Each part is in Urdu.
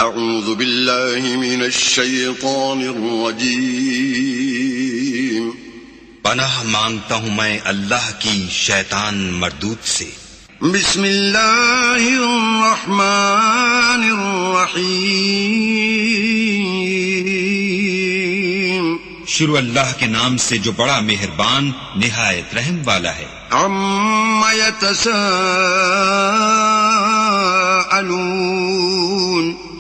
اعوذ باللہ من الشیطان الرجیم پناہ مانگتا ہوں میں اللہ کی شیطان مردود سے۔ بسم اللہ الرحمن الرحیم شروع اللہ کے نام سے جو بڑا مہربان نہایت رحم والا ہے۔ عم یتساءلون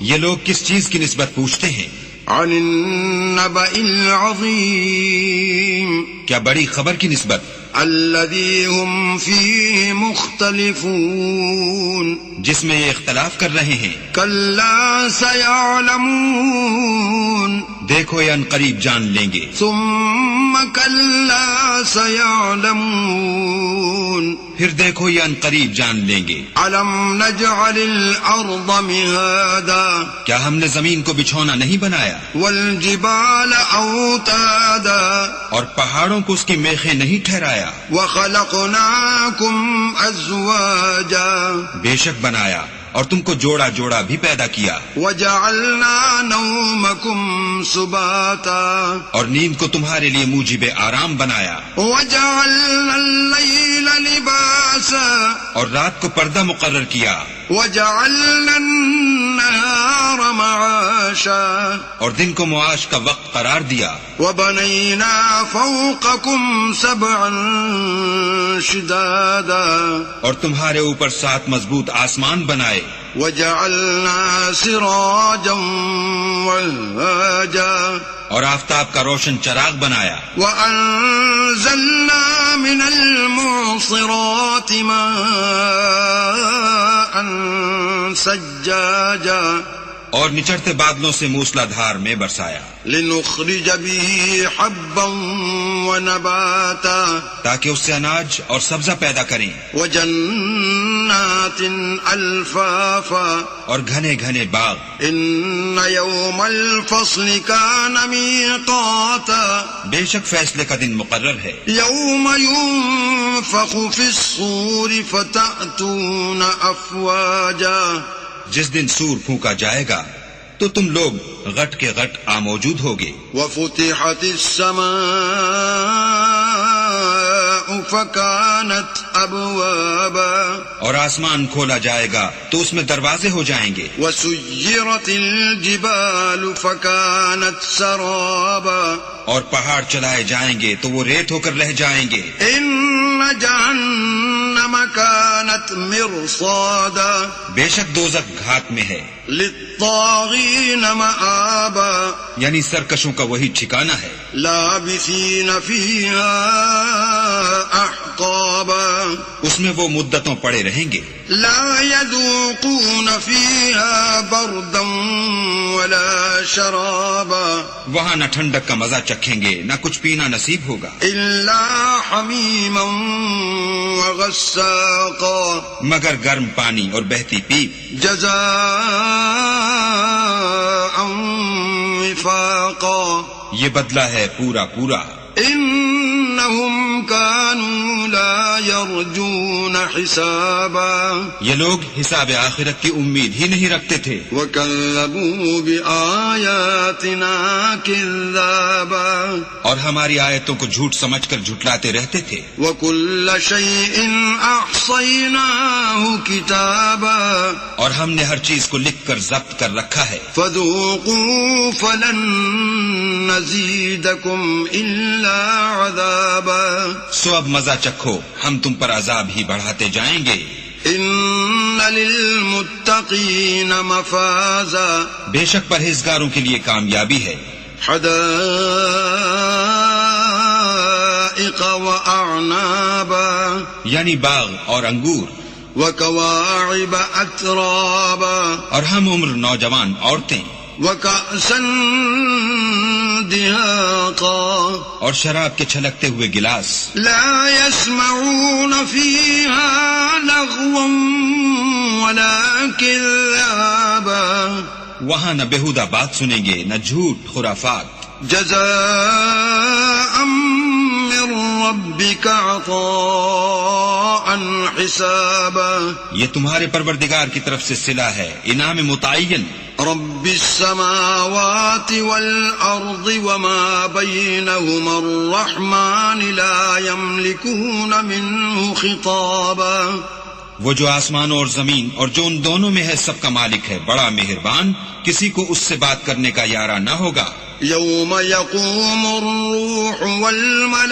یہ لوگ کس چیز کی نسبت پوچھتے ہیں؟ عن النبأ العظیم کیا بڑی خبر کی نسبت؟ الذی هم فیہ مختلفون جس میں یہ اختلاف کر رہے ہیں۔ کلا سیعلمون دیکھو یہ ان قریب جان لیں گے۔ ثم کلا سیعلمون پھر دیکھو یہ ان قریب جان لیں گے۔ علم نجعل الارض مہادا کیا ہم نے زمین کو بچھونا نہیں بنایا؟ والجبال اوتادا اور پہاڑوں کو اس کی میخیں نہیں ٹھہرایا؟ وخلقناکم ازواجا بے شک بنایا اور تم کو جوڑا جوڑا بھی پیدا کیا۔ وجعلنا نومکم سباتا اور نیند کو تمہارے لیے موجب آرام بنایا۔ وجعلنا اللیل لباسا اور رات کو پردہ مقرر کیا۔ وجعلنا النہار معاشا اور دن کو معاش کا وقت قرار دیا۔ وبنینا فوقکم سبعا شدادا اور تمہارے اوپر 7 مضبوط آسمان بنائے۔ وجعلنا سراجا وہاجا اور آفتاب کا روشن چراغ بنایا۔ وأنزلنا من المعصرات ماء سجاجا اور نچڑتے بادلوں سے موسلا دھار میں برسایا۔ لنخرج به حبا ونباتا تاکہ اس سے اناج اور سبزہ پیدا کریں۔ وجنات الفافا اور گھنے گھنے باغ۔ ان یوم الفصل کان میقاتا بے شک فیصلے کا دن مقرر ہے۔ یوم ينفخ في الصور فتأتون افواجا جس دن سور پھونکا جائے گا تو تم لوگ غٹ کے غٹ موجود ہوگے۔ وفتحت السماء فكانت ابوابا اور آسمان کھولا جائے گا تو اس میں دروازے ہو جائیں گے۔ وسيرت الجبال فكانت سرابا اور پہاڑ چلائے جائیں گے تو وہ ریت ہو کر رہ جائیں گے۔ ان جہنم كانت مرصادا بے شک دوزخ گھات میں ہے۔ للطاغین مآبا یعنی سرکشوں کا وہی ٹھکانہ ہے۔ لابثین فیہا احقابا اس میں وہ مدتوں پڑے رہیں گے۔ لا يذوقون فيها بردا ولا شرابا وہاں نہ ٹھنڈک کا مزہ چکھیں گے نہ کچھ پینا نصیب ہوگا۔ الا حمیما وغساقا مگر گرم پانی اور بہتی پیپ۔ جزاء وفاقا یہ بدلہ ہے پورا پورا۔ انہم کانوا لا یرجون حسابا یہ لوگ حساب آخرت کی امید ہی نہیں رکھتے تھے۔ وکذبوا بآیاتنا کذابا اور ہماری آیتوں کو جھوٹ سمجھ کر جھٹلاتے رہتے تھے۔ وکل شیء احصیناہ کتابا اور ہم نے ہر چیز کو لکھ کر ضبط کر رکھا ہے۔ فذوقوا فلن نزیدکم الا عذابا سو اب مزہ چکھو ہم تم پر عذاب ہی بڑھاتے جائیں گے۔ ان للمتقین مفازا بے شک پرہیزگاروں کے لیے کامیابی ہے۔ حدائق واعنابا یعنی باغ اور انگور۔ وکواعب اترابا اور ہم عمر نوجوان عورتیں۔ وکأسا دہاقا اور شراب کے چھلکتے ہوئے گلاس۔ لا يسمعون فيها لغوا ولا كذابا وہاں نہ بےہودہ بات سنیں گے نہ جھوٹ خرافات۔ جزاء من ربك عطاء حسابا یہ تمہارے پروردگار کی طرف سے صلہ ہے، انعام متعین۔ رب السماوات والأرض وما بينهما الرحمن لا يملكون منه خطابا. وہ جو آسمانوں اور زمین اور جو ان دونوں میں ہے سب کا مالک ہے، بڑا مہربان، کسی کو اس سے بات کرنے کا یارہ نہ ہوگا. يوم يقوم الروح والملائكة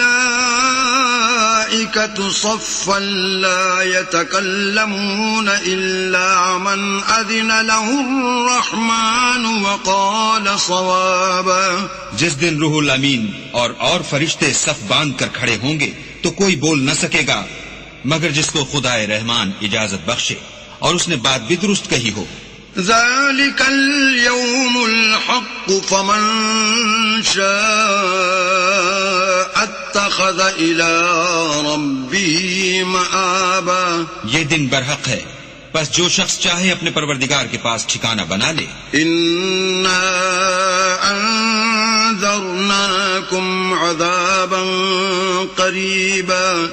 صفا لا يتكلمون إلا من أذن له الرحمن وقال صوابا. جس دن روح الامین اور فرشتے صف باندھ کر کھڑے ہوں گے تو کوئی بول نہ سکے گا مگر جس کو خدائے رحمان اجازت بخشے اور اس نے بات بھی درست کہی ہو. ذلك اليوم الحق فمن شاء اتخذ إلى ربه مآبا. یہ دن برحق ہے، بس جو شخص چاہے اپنے پروردگار کے پاس ٹھکانہ بنا لے. إنا أنذرناكم عذابا قريبا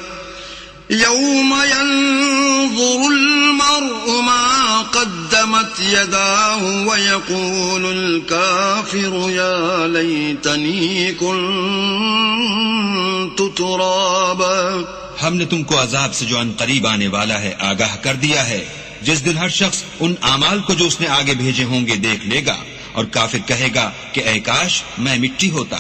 يوم ينظر المرء ما قدمت يداه ويقول الكافر يا ليتني كنت ترابا. ہم نے تم کو عذاب سے جو ان قریب آنے والا ہے آگاہ کر دیا ہے، جس دن ہر شخص ان اعمال کو جو اس نے آگے بھیجے ہوں گے دیکھ لے گا اور کافر کہے گا کہ اے کاش میں مٹی ہوتا.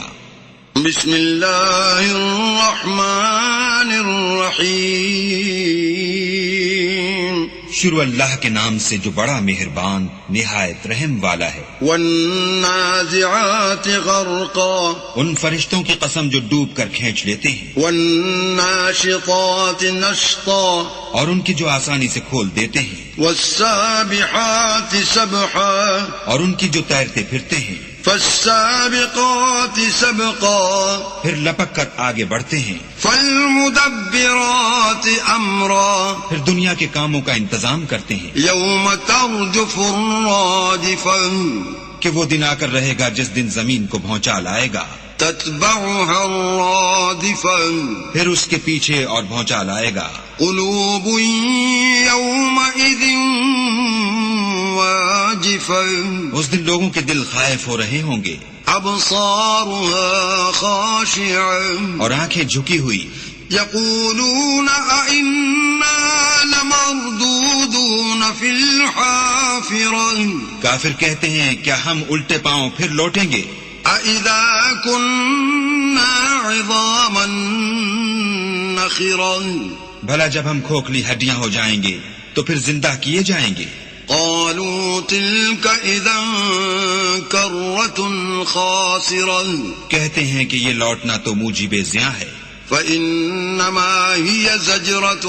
بسم اللہ الرحمن الرحیم. شروع اللہ کے نام سے جو بڑا مہربان نہایت رحم والا ہے. والنازعات غرقا. ان فرشتوں کی قسم جو ڈوب کر کھینچ لیتے ہیں. والناشطات نشطا. اور ان کی جو آسانی سے کھول دیتے ہیں. والسابحات سبحا. اور ان کی جو تیرتے پھرتے ہیں. فالسابقات سبقا. پھر لپک کر آگے بڑھتے ہیں. فالمدبرات امرا. پھر دنیا کے کاموں کا انتظام کرتے ہیں. یوم ترجف الراجفا. کہ وہ دن آ کر رہے گا جس دن زمین کو بھونچال آئے گا. تتبعها الرادفا. پھر اس کے پیچھے اور بھونچال آئے گا. قلوب یومئذ واجفا. اس دن لوگوں کے دل خائف ہو رہے ہوں گے. ابصارها خاشعا. اور آنکھیں جھکی ہوئی. یقولون ائنا لمردودون فی الحافرہ. کافر کہتے ہیں کیا ہم الٹے پاؤں پھر لوٹیں گے. اذا كنا عظاما نخرا. بھلا جب ہم کھوکھلی ہڈیاں ہو جائیں گے تو پھر زندہ کیے جائیں گے. قالوا تلك اذا كرة خاسرة. کہتے ہیں کہ یہ لوٹنا تو موجب زیاں ہے. فإنما هي زجرة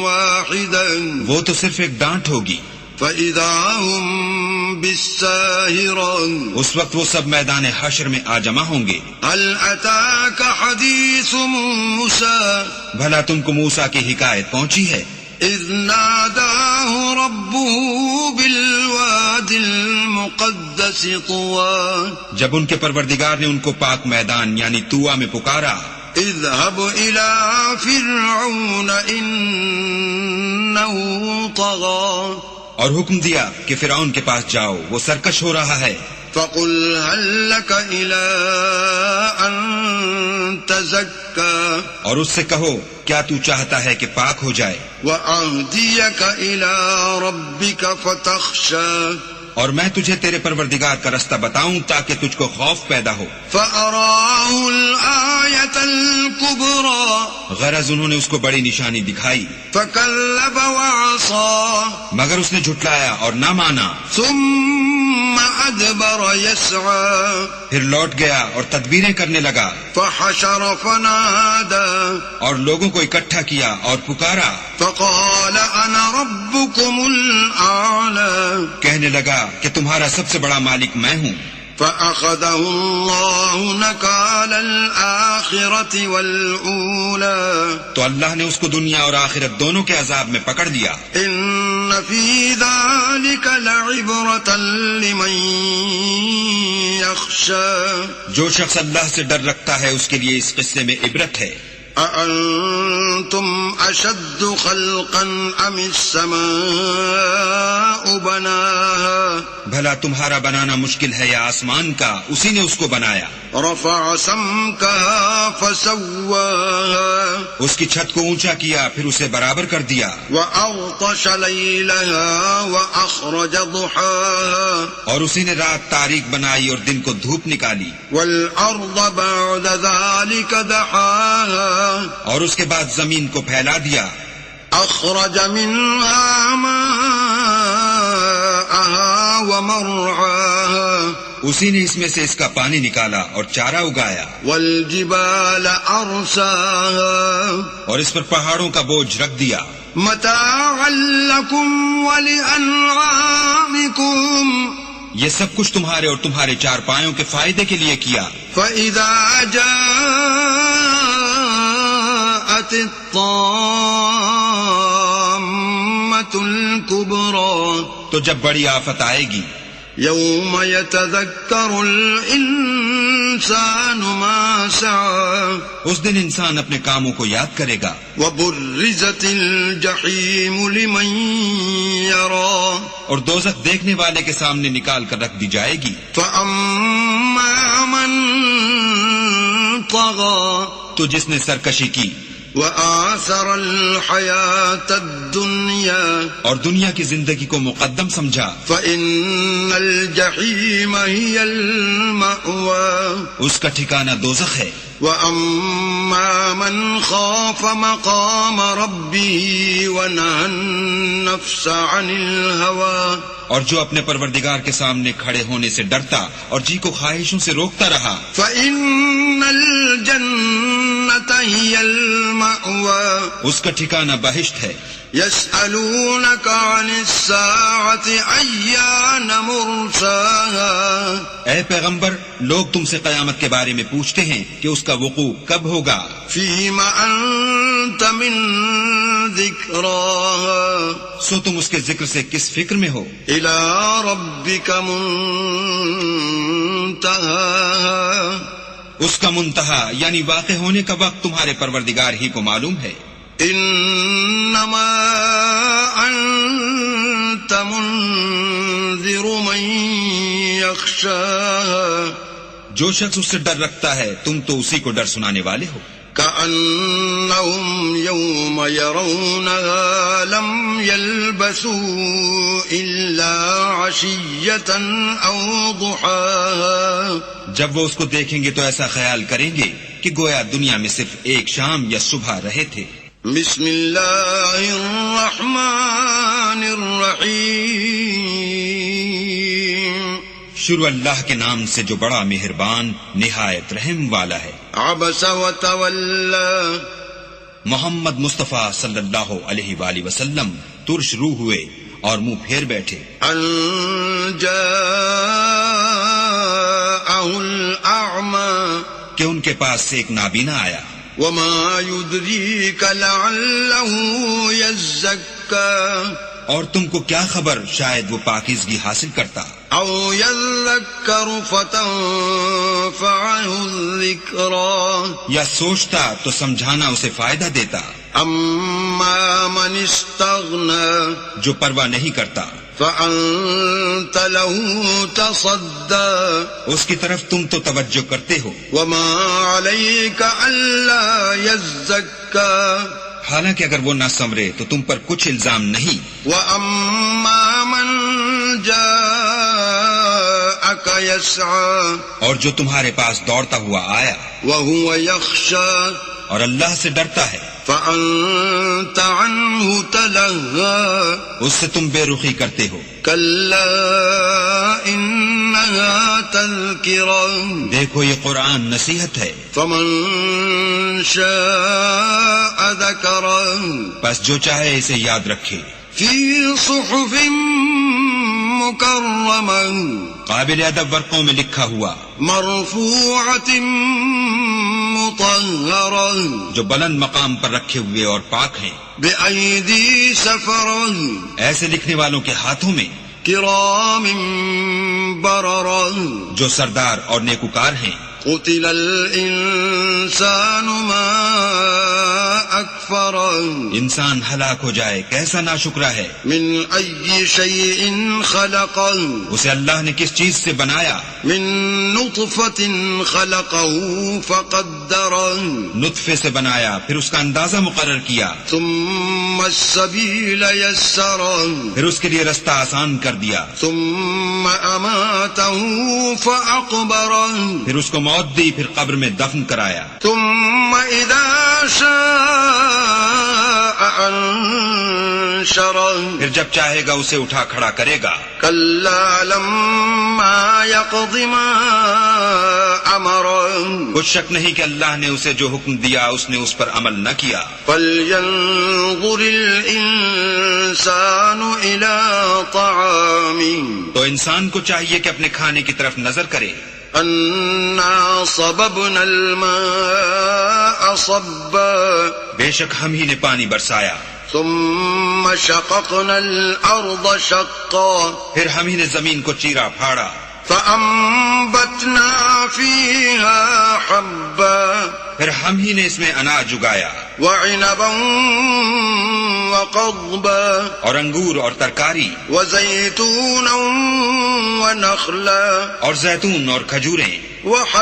واحدة. وہ تو صرف ایک ڈانٹ ہوگی. فإذا هم بالساهرة. اس وقت وہ سب میدان حشر میں آ جمع ہوں گے. هل أتاك حديث موسى. بھلا تم کو موسیٰ کی حکایت پہنچی ہے. اذ ناداه ربه بالوادي المقدس طوى. جب ان کے پروردگار نے ان کو پاک میدان یعنی طویٰ میں پکارا. اذهب إلى فرعون إنه طغى. اور حکم دیا کہ فرعون کے پاس جاؤ، وہ سرکش ہو رہا ہے. فقل هل لك إلى أن تزكى. اور اس سے کہو کیا تو چاہتا ہے کہ پاک ہو جائے. وأهديك إلى ربك فتخشى. اور میں تجھے تیرے پروردگار کا رستہ بتاؤں تاکہ تجھ کو خوف پیدا ہو. فأراه الآية الكبرى. غرض انہوں نے اس کو بڑی نشانی دکھائی. فكذب وعصى. مگر اس نے جھٹلایا اور نہ مانا. ثم أدبر يسعى. پھر لوٹ گیا اور تدبیریں کرنے لگا. فحشر فنادى. اور لوگوں کو اکٹھا کیا اور پکارا. فقال أنا ربكم الأعلى. کہنے لگا کہ تمہارا سب سے بڑا مالک میں ہوں. فأخذه الله نكال الآخرة والأولى. تو اللہ نے اس کو دنیا اور آخرت دونوں کے عذاب میں پکڑ لیا. إن في ذلك لعبرة لمن يخشى. جو شخص اللہ سے ڈر رکھتا ہے اس کے لیے اس قصے میں عبرت ہے. أأنتم أشد خلقا أم السماء بناها بھلا تمہارا بنانا مشکل ہے یا آسمان کا؟ اسی نے اس کو بنایا. رفع سمكها فسواها اس کی چھت کو اونچا کیا پھر اسے برابر کر دیا. وأغطش ليلها وأخرج ضحاها اور اسی نے رات تاریک بنائی اور دن کو دھوپ نکالی. والأرض بعد ذلك دحاها اور اس کے بعد زمین کو پھیلا دیا. أخرج منها ماءها ومرعاها اسی نے اس میں سے اس کا پانی نکالا اور چارہ اگایا. والجبال أرساها اور اس پر پہاڑوں کا بوجھ رکھ دیا. متاعا لكم ولأنعامكم یہ سب کچھ تمہارے اور تمہارے چارپایوں کے فائدے کے لیے کیا. فإذا جاءت الطامة الكبرى تو جب بڑی آفت آئے گی، يوم يتذكر الإنسان ما سعى اس دن انسان اپنے کاموں کو یاد کرے گا. وبرزت الجحيم لمن يرى اور دوزخ دیکھنے والے کے سامنے نکال کر رکھ دی جائے گی. فأما من طغى تو جس نے سرکشی کی وآثر الحياة الدنيا اور دنیا کی زندگی کو مقدم سمجھا، فإن الجحيم هي المأوى اس کا ٹھکانہ دوزخ ہے. وأما من خاف مقام ربه ونهى النفس عن الهوى اور جو اپنے پروردگار کے سامنے کھڑے ہونے سے ڈرتا اور جی کو خواہشوں سے روکتا رہا، فإن الجنة هي المأوى اس کا ٹھکانہ بہشت ہے. يسألونك عن الساعة أيان مرساها اے پیغمبر، لوگ تم سے قیامت کے بارے میں پوچھتے ہیں کہ اس کا وقوع کب ہوگا. فيم أنت من ذكراها سو تم اس کے ذکر سے کس فکر میں ہو. إلى ربك منتهاها اس کا منتہا یعنی واقع ہونے کا وقت تمہارے پروردگار ہی کو معلوم ہے. انما انت منذر من يخشاها جو شخص اس سے ڈر رکھتا ہے تم تو اسی کو ڈر سنانے والے ہو. كأنهم يوم يرونها لم يلبثوا إلا عشية أو ضحاها جب وہ اس کو دیکھیں گے تو ایسا خیال کریں گے کہ گویا دنیا میں صرف ایک شام یا صبح رہے تھے. بسم اللہ الرحمن الرحیم شروع اللہ کے نام سے جو بڑا مہربان نہایت رحم والا ہے. عبس وتولى محمد مصطفیٰ صلی اللہ علیہ وآلہ وسلم ترش روح ہوئے اور منہ پھیر بیٹھے. ان جاءه الأعمى کہ ان کے پاس سے ایک نابینا آیا. وما يدريك لعله يزكى اور تم کو کیا خبر شاید وہ پاکیزگی حاصل کرتا. او يذكر فتنفعه الذكرى یا سوچتا تو سمجھانا اسے فائدہ دیتا. اما من استغنى جو پرواہ نہیں کرتا فأنت له تصدى اس کی طرف تم تو توجہ کرتے ہو. وما عليك ألا يزكى حالانکہ اگر وہ نہ سنورے تو تم پر کچھ الزام نہیں. وأما من جاءك يسعى اور جو تمہارے پاس دوڑتا ہوا آیا وهو يخشى اور اللہ سے ڈرتا ہے فأنت عنه تلهى اس سے تم بے رخی کرتے ہو. كلا إنها تذكرة دیکھو یہ قرآن نصیحت ہے. فمن شاء ذكره بس جو چاہے اسے یاد رکھے. في صحف مكرمة قابل ادب ورقوں میں لکھا ہوا مرفوعة مطهرة جو بلند مقام پر رکھے ہوئے اور پاک ہیں. بأيدي سفرة ایسے لکھنے والوں کے ہاتھوں میں كرام بررة جو سردار اور نیکوکار ہیں. قتل الإنسان ما أكفره انسان ہلاک ہو جائے کیسا ناشکرا ہے. من أي شيء خلقه اسے اللہ نے کس چیز سے بنایا؟ من نطفة خلقه فقدره نطفے سے بنایا پھر اس کا اندازہ مقرر کیا. ثم السبيل يسره پھر اس کے لیے رستہ آسان کر دیا. ثم أماته فأقبره پھر اس کو موت دی پھر قبر میں دفن کرایا. ثم إذا شاء أنشره پھر جب چاہے گا اسے اٹھا کھڑا کرے گا. كلا لما يقض ما أمره کچھ شک نہیں کہ اللہ نے اسے جو حکم دیا اس نے اس پر عمل نہ کیا. فلينظر الإنسان إلى طعامه تو انسان کو چاہیے کہ اپنے کھانے کی طرف نظر کرے. أنا صببنا الماء صبا بے شک ہم ہی نے پانی برسایا. ثم شققنا الأرض شقا پھر ہم ہی نے زمین کو چیرا پھاڑا. فأنبتنا فيها حبا پھر ہم ہی نے اس میں اناج اگایا. وعنبا وقضبا اور انگور اور ترکاری وزيتونا ونخلا اور زیتون اور کھجوریں وحدائق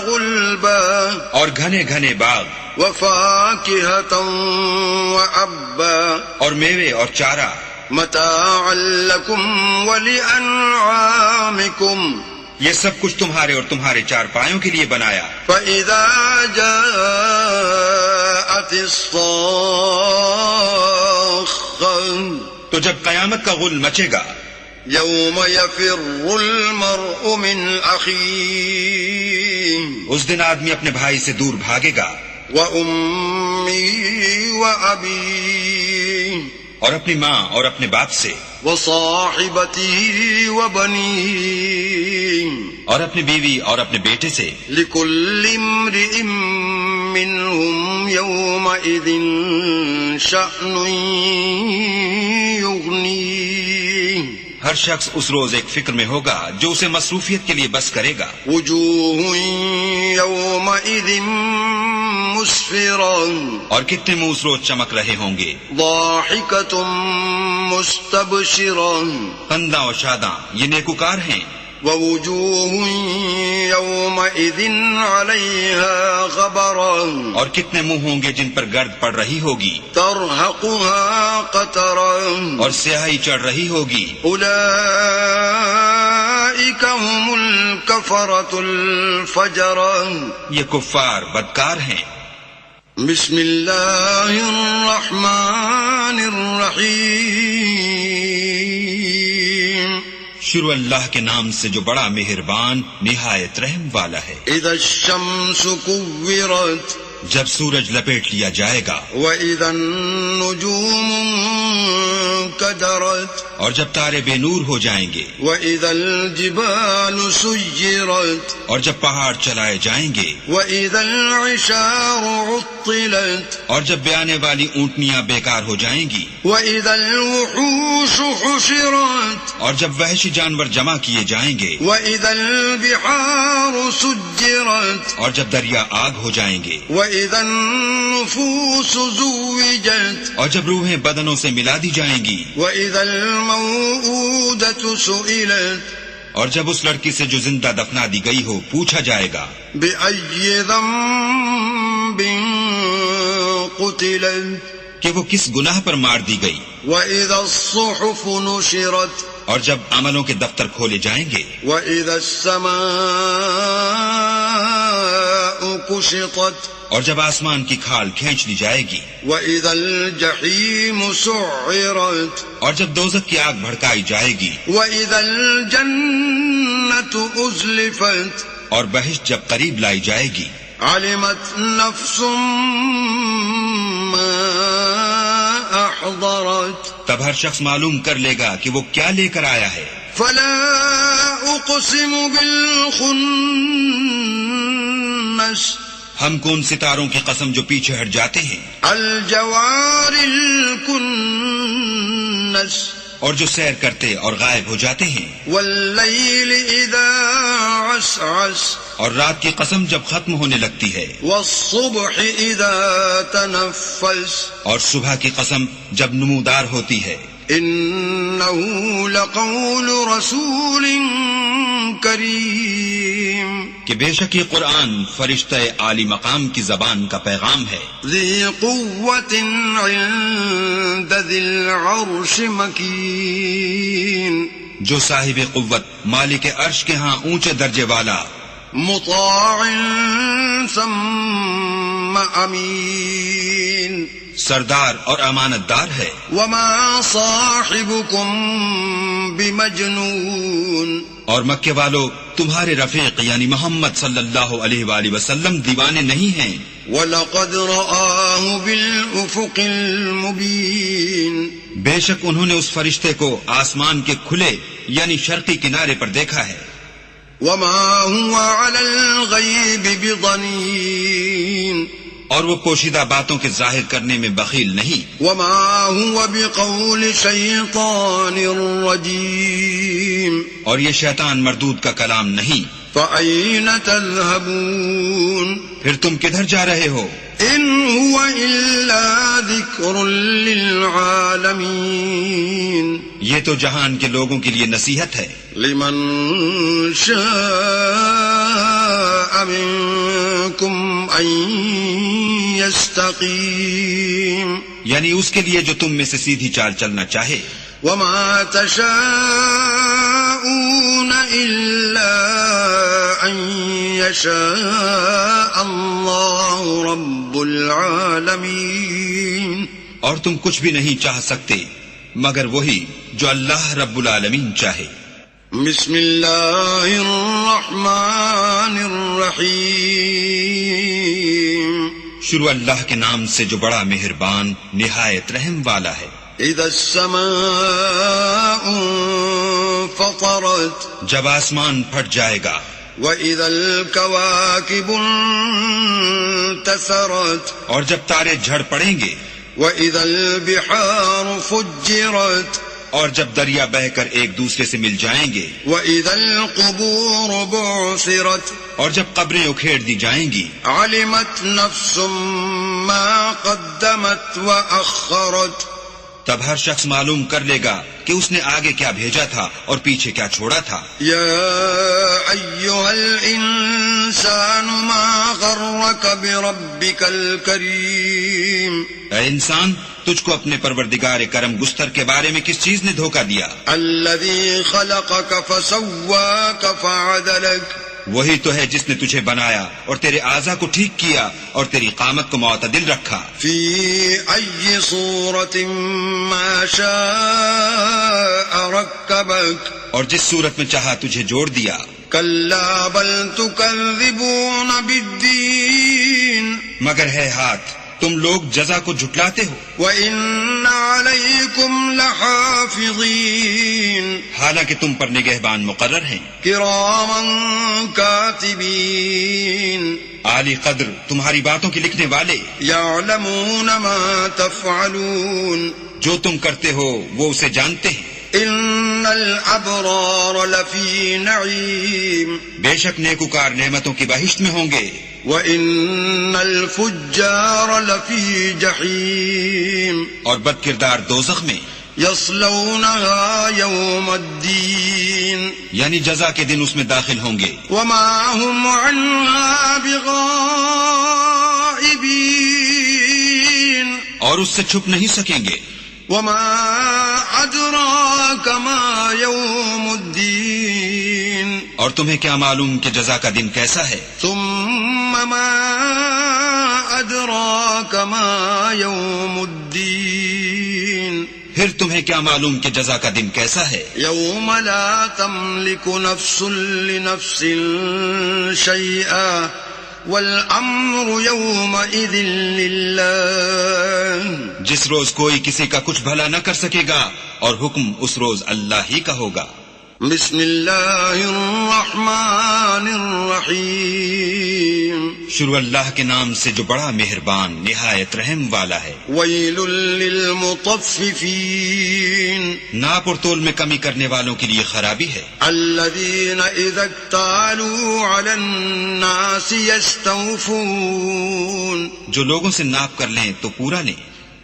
غلبا اور گھنے گھنے باغ وفاكهة وأبا اور میوے اور چارہ. متاعا لكم ولأنعامكم یہ سب کچھ تمہارے اور تمہارے چارپایوں کے لیے بنایا. فإذا جاءت الصاخة تو جب قیامت کا غل مچے گا يوم يفر المرء من أخيه اس دن آدمی اپنے بھائی سے دور بھاگے گا وأمه وأبيه اور اپنی ماں اور اپنے باپ سے وصاحبته وبنيه اور اپنی بیوی اور اپنے بیٹے سے. لكل امرئ منهم يومئذ شأن يغنيه ہر شخص اس روز ایک فکر میں ہوگا جو اسے مصروفیت کے لیے بس کرے گا. وجوه يومئذ مسفرة اور کتنے منہ اس روز چمک رہے ہوں گے. ضاحكة مستبشرة خنداں و شاداں یہ نیکوکار ہیں. ووجوه يومئذ عليها غبرة اور کتنے منہ ہوں گے جن پر گرد پڑ رہی ہوگی ترهقها قترة اور سیاہی چڑھ رہی ہوگی. أولئك هم الكفرة الفجرة یہ کفار بدکار ہیں. بسم الله الرحمن الرحيم شروع اللہ کے نام سے جو بڑا مہربان نہایت رحم والا ہے. إذا الشمس كورت جب سورج لپیٹ لیا جائے گا وإذا النجوم انكدرت اور جب تارے بے نور ہو جائیں گے وإذا الجبال سيرت اور جب پہاڑ چلائے جائیں گے وإذا العشار عطلت اور جب بیانے والی اونٹنیاں بیکار ہو جائیں گی وإذا الوحوش حشرت اور جب وحشی جانور جمع کیے جائیں گے وإذا البحار سجرت اور جب دریا آگ ہو جائیں گے وإذا النفوس زوجت اور جب روحیں بدنوں سے ملا دی جائیں گی وإذا الموءودة سئلت اور جب اس لڑکی سے جو زندہ دفنا دی گئی ہو پوچھا جائے گا بأي ذنب قتلت کہ وہ کس گناہ پر مار دی گئی. وإذا الصحف نشرت اور جب عملوں کے دفتر کھولے جائیں گے وإذا السماء كشطت اور جب آسمان کی کھال کھینچ لی جائے گی وإذا الجحيم سعرت اور جب دوزخ کی آگ بھڑکائی جائے گی وإذا الجنة أزلفت اور بہشت جب قریب لائی جائے گی علمت نفس ما أحضرت تب ہر شخص معلوم کر لے گا کہ وہ کیا لے کر آیا ہے. فلا أقسم بالخنس ہم کون ستاروں کی قسم جو پیچھے ہٹ جاتے ہیں. الجوار الكنس اور جو سیر کرتے اور غائب ہو جاتے ہیں، واللیل اذا عسعس، اور رات کی قسم جب ختم ہونے لگتی ہے، والصبح اذا تنفس، اور صبح کی قسم جب نمودار ہوتی ہے، انه لقول رسول کریم، کہ بے شک یہ قرآن فرشتہ عالی مقام کی زبان کا پیغام ہے، ذی قوت عند ذی العرش مکین، جو صاحب قوت مالک عرش کے ہاں اونچے درجے والا، مطاع ثم امین، سردار اور امانت دار ہے، وما صاحبكم بمجنون، اور مکے والو تمہارے رفیق یعنی محمد صلی اللہ علیہ وآلہ وسلم دیوانے نہیں ہیں، وَلَقَدْ رَآهُ بِالْأُفُقِ الْمُبِينِ، بے شک انہوں نے اس فرشتے کو آسمان کے کھلے یعنی شرقی کنارے پر دیکھا ہے، وَمَا هُوَ عَلَى الْغَيْبِ بِضَنِينٍ، اور وہ پوشیدہ باتوں کے ظاہر کرنے میں بخیل نہیں، وَمَا هُوَ بِقَوْلِ شَيْطَانٍ رَجِيمٍ، اور یہ شیطان مردود کا کلام نہیں، فَأَيْنَ تَذْهَبُونَ، پھر تم کدھر جا رہے ہو؟ إِنْ هُوَ إِلَّا ذِكْرٌ لِّلْعَالَمِينَ، یہ تو جہان کے لوگوں کے لیے نصیحت ہے، لمن شاء منكم أن يستقيم، یعنی اس کے لیے جو تم میں سے سیدھی چال چلنا چاہے، وما تشاءون إلا أن يشاء الله رب العالمين، اور تم کچھ بھی نہیں چاہ سکتے مگر وہی جو اللہ رب العالمین چاہے۔ بسم اللہ الرحمن الرحیم، شروع اللہ کے نام سے جو بڑا مہربان نہایت رحم والا ہے۔ اذا السماء انفطرت، جب آسمان پھٹ جائے گا، وَإِذَا الْكَوَاكِبُ انتثرت، اور جب تارے جھڑ پڑیں گے، وَإِذَا الْبِحَارُ فُجِّرت، اور جب دریا بہہ کر ایک دوسرے سے مل جائیں گے، وَإِذَا الْقُبُورُ بُعْثِرَتْ، اور جب قبریں اکھیڑ دی جائیں گی، عَلِمَتْ نَفْسٌ مَّا قَدَّمَتْ وَأَخَّرَتْ، تب ہر شخص معلوم کر لے گا کہ اس نے آگے کیا بھیجا تھا اور پیچھے کیا چھوڑا تھا۔ یا ایھا الانسان ما غرک بربک الکریم، اے انسان، تجھ کو اپنے پروردگار کرم گستر کے بارے میں کس چیز نے دھوکہ دیا؟ الذی خلقک فسواک فعدلک، وہی تو ہے جس نے تجھے بنایا اور تیرے اعضاء کو ٹھیک کیا اور تیری قامت کو معتدل رکھا۔ فی ای صورت ما شاء رکبک، اور جس صورت میں چاہا تجھے جوڑ دیا۔ کلا بل تکذبون بالدین، مگر ہے ہاتھ تم لوگ جزا کو جھٹلاتے ہو، وَإِنَّ عَلَيْكُمْ لَحَافِظِينَ، حالانکہ تم پر نگہبان مقرر ہیں، كِرَامًا كَاتِبِينَ، عالی قدر تمہاری باتوں کے لکھنے والے، يَعْلَمُونَ مَا تَفْعَلُونَ، جو تم کرتے ہو وہ اسے جانتے ہیں۔ إِنَّ الْأَبْرَارَ لَفِي نَعِيمٍ، بے شک نیکوکار نعمتوں کی بہشت میں ہوں گے، وَإِنَّ الْفُجَّارَ لَفِي جَحِيمٍ، اور بد کردار دوزخ میں، يَصْلَوْنَهَا يَوْمَ الدِّينِ، یعنی جزا کے دن اس میں داخل ہوں گے، وَمَا هُمْ عَنْهَا بِغَائِبِينَ، اور اس سے چھپ نہیں سکیں گے۔ وَمَا أَدْرَاكَ مَا يَوْمُ الدِّينِ، اور تمہیں کیا معلوم کہ جزا کا دن کیسا ہے؟ ثُمَّ مَا أَدْرَاكَ مَا يَوْمُ الدِّينِ، پھر تمہیں کیا معلوم کہ جزا کا دن کیسا ہے؟ يَوْمَ لَا تَمْلِكُ نَفْسٌ لِنَفْسٍ شَيْئًا وَالْأَمْرُ يَوْمَئِذٍ لِلَّهِ، جس روز کوئی کسی کا کچھ بھلا نہ کر سکے گا اور حکم اس روز اللہ ہی کا ہوگا۔ بسم اللہ الرحمن الرحیم شروع اللہ کے نام سے جو بڑا مہربان نہایت رحم والا ہے. ویل للمطففین ناپ اور تول میں کمی کرنے والوں کے لیے خرابی ہے. الذین اذا اکتالوا علی الناس یستوفون جو لوگوں سے ناپ کر لیں تو پورا لیں.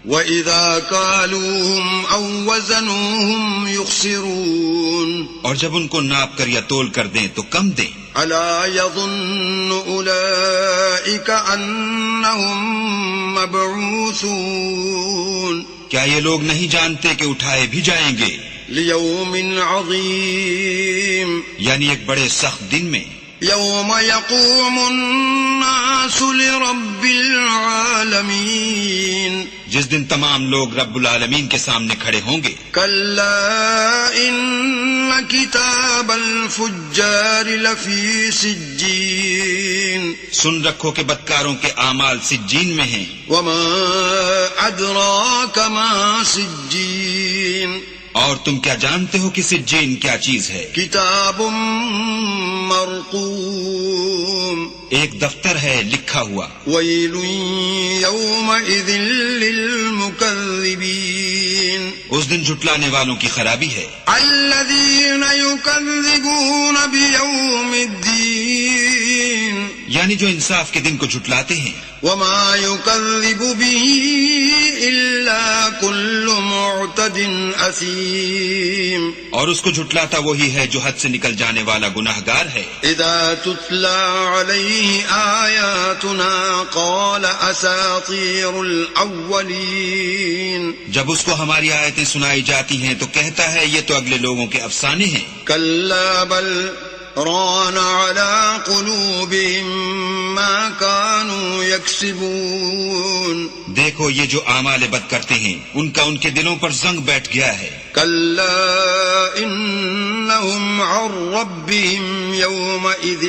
وَإِذَا كَالُوهُمْ أَوْ وَزَنُوهُمْ يُخْسِرُونَ اور جب ان کو ناپ کر یا تول کر دیں تو کم دیں. أَلَا يَظُنُّ أُولَئِكَ أَنَّهُمْ مَبْعُوثُونَ کیا یہ لوگ نہیں جانتے کہ اٹھائے بھی جائیں گے لِيَوْمٍ عَظِيمٍ یعنی ایک بڑے سخت دن میں. يَوْمَ يَقُومُ النَّاسُ لِرَبِّ الْعَالَمِينَ جس دن تمام لوگ رب العالمین کے سامنے کھڑے ہوں گے. كَلَّا إِنَّ كِتَابَ الْفُجَّارِ لَفِي سِجِّينٍ سن رکھو کہ بدکاروں کے اعمال سجین میں ہیں. وَمَا أَدْرَاكَ مَا سِجِّينٌ اور تم کیا جانتے ہو کہ سجین کیا چیز ہے؟ کتاب مرقوم ایک دفتر ہے لکھا ہوا. ویل یومئذ للمکذبین اس دن جھٹلانے والوں کی خرابی ہے. الذین یکذبون بیوم الدین یعنی جو انصاف کے دن کو جھٹلاتے ہیں. وما يكذب به إلا كل معتد أثيم اور اس کو جھٹلاتا وہی ہے جو حد سے نکل جانے والا گناہگار ہے. إذا تتلى عليه آياتنا قال أساطير الأولين جب اس کو ہماری آیتیں سنائی جاتی ہیں تو کہتا ہے یہ تو اگلے لوگوں کے افسانے ہیں. كلا بل ران على قلوبهم ما كانوا يكسبون دیکھو یہ جو اعمال بد کرتے ہیں ان کا ان کے دلوں پر زنگ بیٹھ گیا ہے. كلا إنهم عن ربهم يومئذ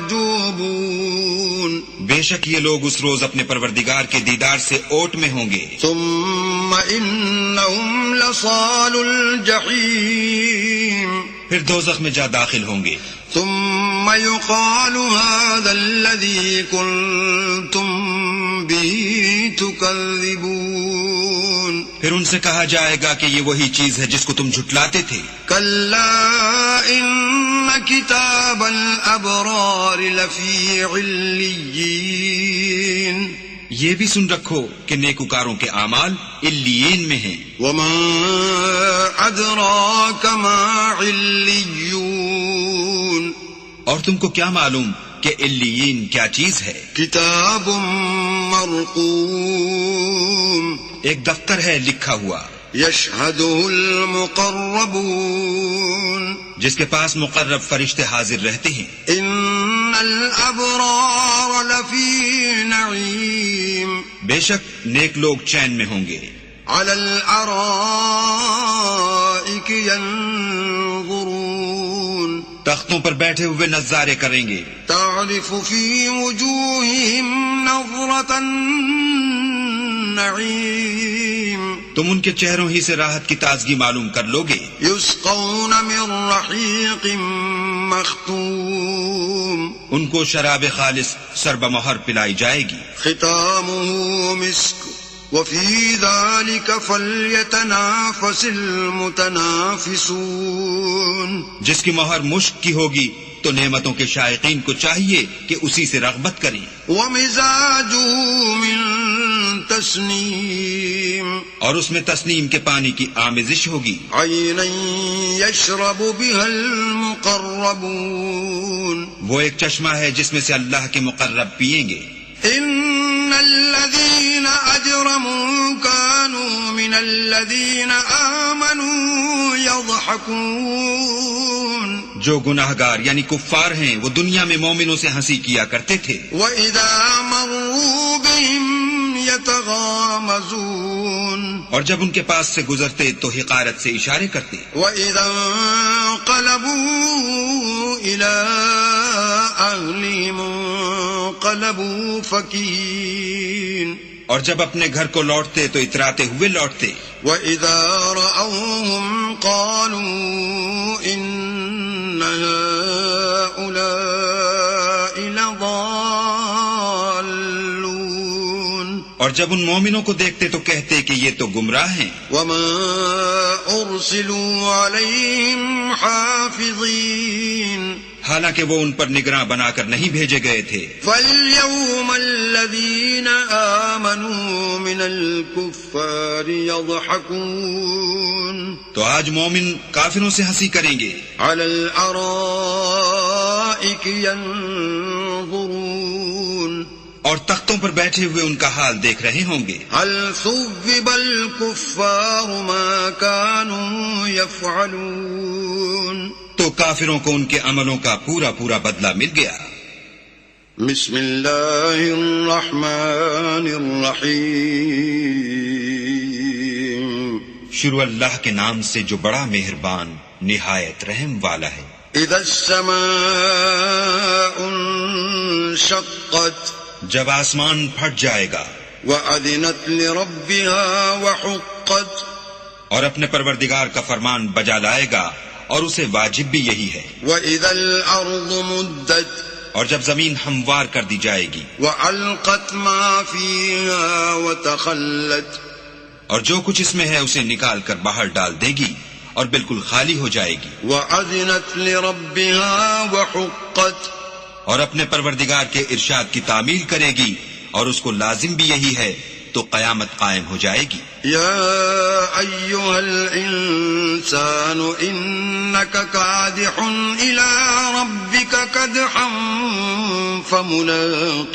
لمحجوبون بے شک یہ لوگ اس روز اپنے پروردگار کے دیدار سے اوٹ میں ہوں گے. ثم إنهم لصال الجحيم پھر دوزخ میں جا داخل ہوں گے. ثم يقال هذا الذي كنتم به تكذبون پھر ان سے کہا جائے گا کہ یہ وہی چیز ہے جس کو تم جھٹلاتے تھے. كلا إن كتاب الأبرار لفي عليين یہ بھی سن رکھو کہ نیکوکاروں کے اعمال علیین میں ہیں. وما أدراك ما عليون اور تم کو کیا معلوم کہ علیین کیا چیز ہے؟ کتاب مرقوم ایک دفتر ہے لکھا ہوا. یشہدہ المقربون جس کے پاس مقرب فرشتے حاضر رہتے ہیں. ان الابرار لفی نعیم بے شک نیک لوگ چین میں ہوں گے. علی الارائک ینظرون تختوں پر بیٹھے ہوئے نظارے کریں گے. تعرف فی وجوہہم نظرۃ النعیم تم ان کے چہروں ہی سے راحت کی تازگی معلوم کر لوگے. یسقون من رحیق مختوم ان کو شراب خالص سربہ مہر پلائی جائے گی. ختامہ مسک وفی ذلک فلیتنافس المتنافسون جس کی مہر مشک کی ہوگی تو نعمتوں کے شائقین کو چاہیے کہ اسی سے رغبت کریں. ومزاجہ من تسنیم اور اس میں تسنیم کے پانی کی آمیزش ہوگی. عینا یشرب بها المقربون وہ ایک چشمہ ہے جس میں سے اللہ کے مقرب پئیں گے. ان الذين اجرموا كانوا من الذين آمنوا يضحكون جو گناہگار یعنی کفار ہیں وہ دنیا میں مومنوں سے ہنسی کیا کرتے تھے. وَإِذَا مَرُّوا بِهِمْ يَتَغَامَزُونَ اور جب ان کے پاس سے گزرتے تو حقارت سے اشارے کرتے. وَإِذَا انقلبوا إِلَىٰ أَهْلِهِمْ انقلبوا فَكِهِينَ اور جب اپنے گھر کو لوٹتے تو اتراتے ہوئے لوٹتے. وَإِذَا رَأَوْهُمْ قَالُوا إِنَّ جب ان مومنوں کو دیکھتے تو کہتے کہ یہ تو گمراہ ہیں. وما أرسلوا عليهم حافظين حالانکہ وہ ان پر نگراں بنا کر نہیں بھیجے گئے تھے. فاليوم الذين آمنوا من الكفار يضحكون تو آج مومن کافروں سے ہنسی کریں گے. على الأرائك ينظرون اور تختوں پر بیٹھے ہوئے ان کا حال دیکھ رہے ہوں گے. هل ثوب الكفار ما كانوا يفعلون تو کافروں کو ان کے عملوں کا پورا پورا بدلہ مل گیا. بسم اللہ الرحمن الرحیم شروع اللہ کے نام سے جو بڑا مہربان نہایت رحم والا ہے. اذا السماء انشقت جب آسمان پھٹ جائے گا. وأذنت لربها وحقت اور اپنے پروردگار کا فرمان بجا لائے گا اور اسے واجب بھی یہی ہے. وإذا الأرض مدت اور جب زمین ہموار کر دی جائے گی. وألقت ما فيها وتخلت اور جو کچھ اس میں ہے اسے نکال کر باہر ڈال دے گی اور بالکل خالی ہو جائے گی. وأذنت لربها وحقت اور اپنے پروردگار کے ارشاد کی تعمیل کرے گی اور اس کو لازم بھی یہی ہے تو قیامت قائم ہو جائے گی. یا ایھا الانسان انک کادح الی ربک کدحا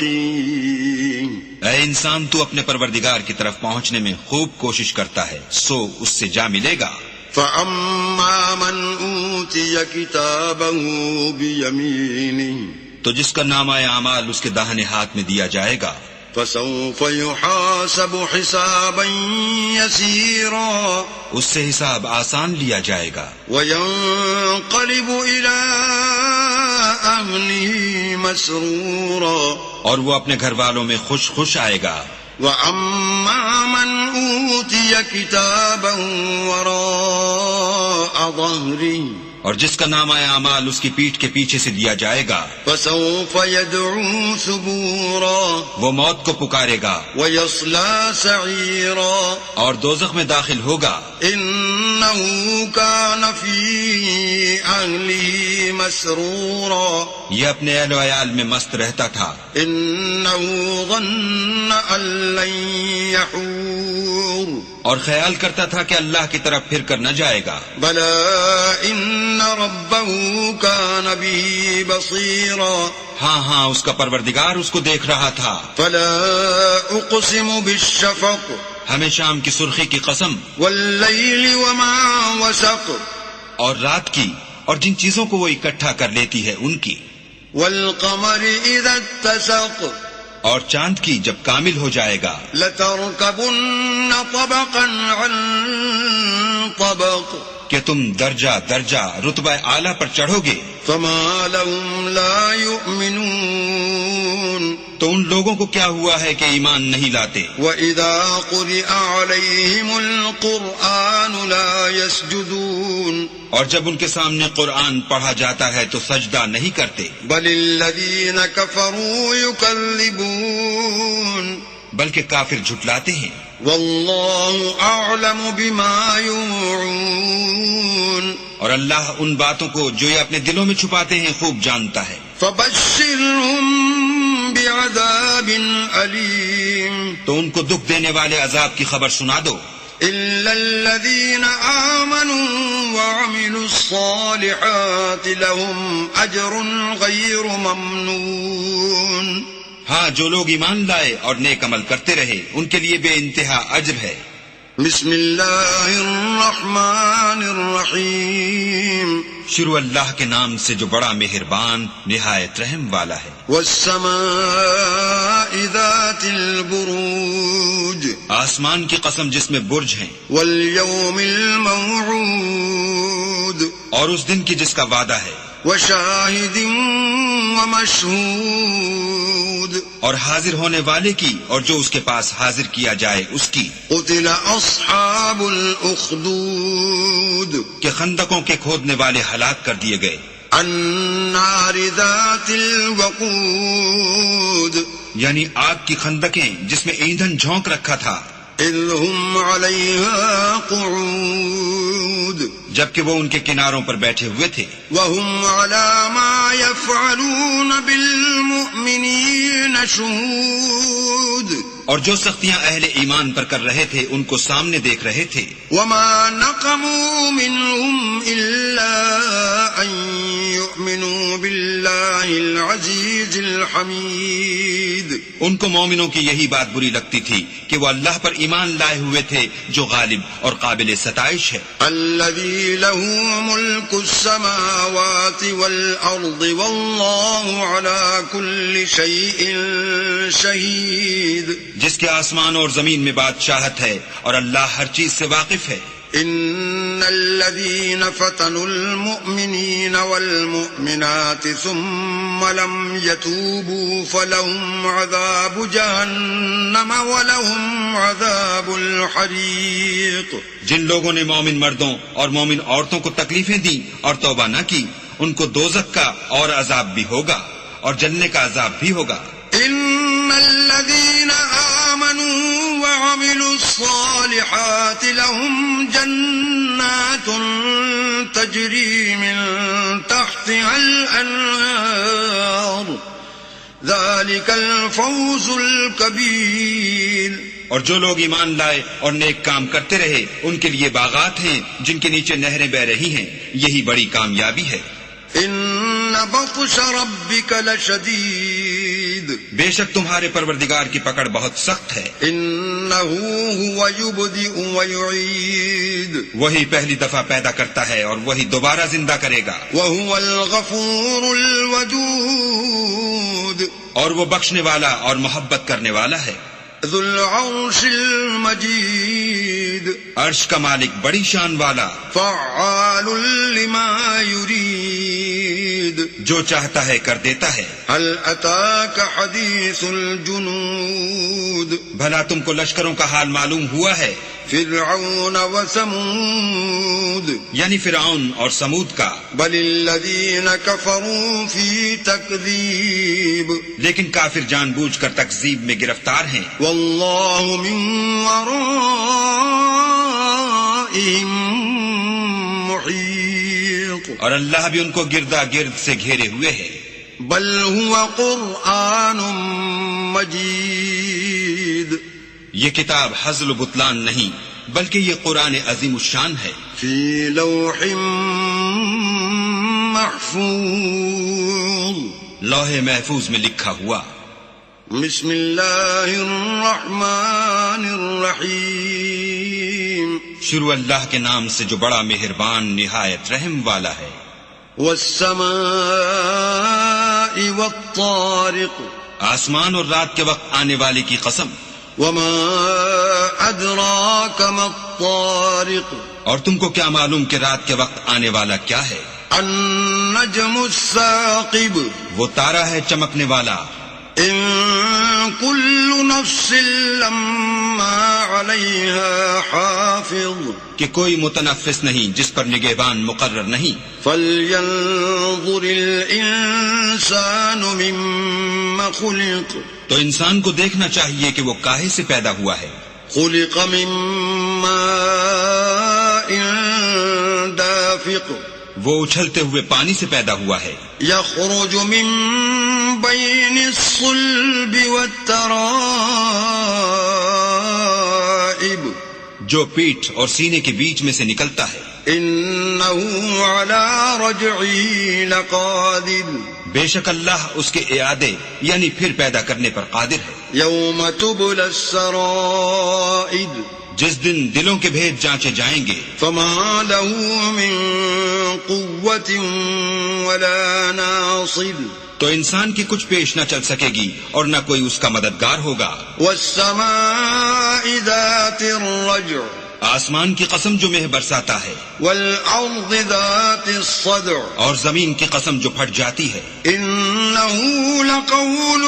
فملاقیہ اے انسان تو اپنے پروردگار کی طرف پہنچنے میں خوب کوشش کرتا ہے سو اس سے جا ملے گا. فاما من اوتی کتابہ بیمینہ تو جس کا نامہ اعمال اس کے داہنے ہاتھ میں دیا جائے گا. فسوف يحاسب حسابا يسيرا اس سے حساب آسان لیا جائے گا. وينقلب إلى أهله مسرورا اور وہ اپنے گھر والوں میں خوش خوش آئے گا. وأما من أوتي كتابا وراء ظهره اور جس کا نامہ اعمال اس کی پیٹھ کے پیچھے سے دیا جائے گا. فسوف يدعو ثبورا وہ موت کو پکارے گا. ويصلى سعيرا اور دوزخ میں داخل ہوگا. إنه كان في أهله مسرورا یہ اپنے اہل و عیال میں مست رہتا تھا. إنه ظن أن لن يحور اور خیال کرتا تھا کہ اللہ کی طرف پھر کر نہ جائے گا. بلى إن ربه كان به بصيرا ہاں اس کا پروردگار اس کو دیکھ رہا تھا. فلا أقسم بالشفق ہمیں شام کی سرخی کی قسم والليل وما وسق اور رات کی اور جن چیزوں کو وہ اکٹھا کر لیتی ہے ان کی. والقمر إذا اتسق اور چاند کی جب کامل ہو جائے گا. لتركبن طبقا عن طبق کہ تم درجہ درجہ رتبہ اعلیٰ پر چڑھو گے. فما لهم لا يؤمنون تو ان لوگوں کو کیا ہوا ہے کہ ایمان نہیں لاتے. وإذا قرئ عليهم القرآن لا يسجدون اور جب ان کے سامنے قرآن پڑھا جاتا ہے تو سجدہ نہیں کرتے. بل الذين كفروا يكذبون بلکہ کافر جھٹلاتے ہیں. والله أعلم بما يوعون اور اللہ ان باتوں کو جو یہ اپنے دلوں میں چھپاتے ہیں خوب جانتا ہے. فبشرهم بعذاب أليم تو ان کو دکھ دینے والے عذاب کی خبر سنا دو. إلا الذين آمنوا وعملوا الصالحات لهم أجر غير ممنون ہاں جو لوگ ایمان لائے اور نیک عمل کرتے رہے ان کے لیے بے انتہا اجر ہے. بسم اللہ الرحمن الرحیم شروع اللہ کے نام سے جو بڑا مہربان نہایت رحم والا ہے. والسماء ذات البروج آسمان کی قسم جس میں برج ہیں. والیوم الموعود اور اس دن کی جس کا وعدہ ہے. وشاہد ومشہود اور حاضر ہونے والے کی اور جو اس کے پاس حاضر کیا جائے اس کی. قتل اصحاب الاخدود کہ خندقوں کے کھودنے والے ہلاک کر دیے گئے. النار ذات الوقود یعنی آگ کی خندقیں جس میں ایندھن جھونک رکھا تھا، إذ هم عليها قعود جبکہ وہ ان کے کناروں پر بیٹھے ہوئے تھے، وهم على ما يفعلون بالمؤمنين شهود اور جو سختیاں اہل ایمان پر کر رہے تھے ان کو سامنے دیکھ رہے تھے۔ وما نقموا منهم إلا أن يؤمنوا بالله العزيز الحميد، ان کو مومنوں کی یہی بات بری لگتی تھی کہ وہ اللہ پر ایمان لائے ہوئے تھے جو غالب اور قابل ستائش ہے، الذي له ملك السماوات والأرض والله على كل شيء شهيد، جس کے آسمانوں اور زمین میں بادشاہت ہے اور اللہ ہر چیز سے واقف ہے۔ إن الذين فتنوا المؤمنين والمؤمنات ثم لم يتوبوا فلهم عذاب جهنم ولهم عذاب الحريق، جن لوگوں نے مومن مردوں اور مومن عورتوں کو تکلیفیں دیں اور توبہ نہ کی ان کو دوزخ کا اور عذاب بھی ہوگا اور جلنے کا عذاب بھی ہوگا۔ إن الذين آمنوا وعملوا الصالحات لهم جنات تجري من تحتها الأنهار ذلك الفوز الكبير، اور جو لوگ ایمان لائے اور نیک کام کرتے رہے ان کے لیے باغات ہیں جن کے نیچے نہریں بہ رہی ہیں، یہی بڑی کامیابی ہے۔ إن بطش ربك لشديد، بے شک تمہارے پروردگار کی پکڑ بہت سخت ہے، إنه هو يبدئ ويعيد وہی پہلی دفعہ پیدا کرتا ہے اور وہی دوبارہ زندہ کرے گا، وهو الغفور الودود اور وہ بخشنے والا اور محبت کرنے والا ہے۔ ذو العرش المجید عرش کا مالک بڑی شان والا، فعال لما يريد جو چاہتا ہے کر دیتا ہے۔ هل أتاك حديث الجنود بھلا تم کو لشکروں کا حال معلوم ہوا ہے؟ فرعون وثمود یعنی فرعون اور سمود کا، بل الذين كفروا في تكذيب لیکن کافر جان بوجھ کر تکذیب میں گرفتار ہیں، والله من ورائهم محيط اور اللہ بھی ان کو گردا گرد سے گھیرے ہوئے ہے۔ بل هو قرآن مجید یہ کتاب ہزل و بطلان نہیں بلکہ یہ قرآن عظیم الشان ہے، فی لوح محفوظ لوح محفوظ میں لکھا ہوا۔ بسم اللہ الرحمن الرحیم شروع اللہ کے نام سے جو بڑا مہربان نہایت رحم والا ہے۔ والسماء والطارق آسمان اور رات کے وقت آنے والے کی قسم، وما ادراک ما الطارق اور تم کو کیا معلوم کہ رات کے وقت آنے والا کیا ہے؟ النجم الثاقب وہ تارا ہے چمکنے والا۔ ان كل نفس لما عليها حافظ کہ کوئی متنفس نہیں جس پر نگہبان مقرر نہیں۔ فلينظر الانسان مما خلق تو انسان کو دیکھنا چاہیے کہ وہ کاہے سے پیدا ہوا ہے۔ خلق من ماء دافق وہ اچھلتے ہوئے پانی سے پیدا ہوا ہے۔ يخرج من بين الصلب والترائب جو پیٹھ اور سینے کے بیچ میں سے نکلتا ہے۔ انه على رجعه لقادر بے شک اللہ اس کے اعادے یعنی پھر پیدا کرنے پر قادر ہے۔ يوم تبلى السرائر جس دن دلوں کے بھید جانچے جائیں گے، فما له من قوة ولا ناصر تو انسان کی کچھ پیش نہ چل سکے گی اور نہ کوئی اس کا مددگار ہوگا۔ والسماء ذات الرجع آسمان کی قسم جو مہ برساتا ہے، والأرض ذات الصدع اور زمین کی قسم جو پھٹ جاتی ہے، إنه لقول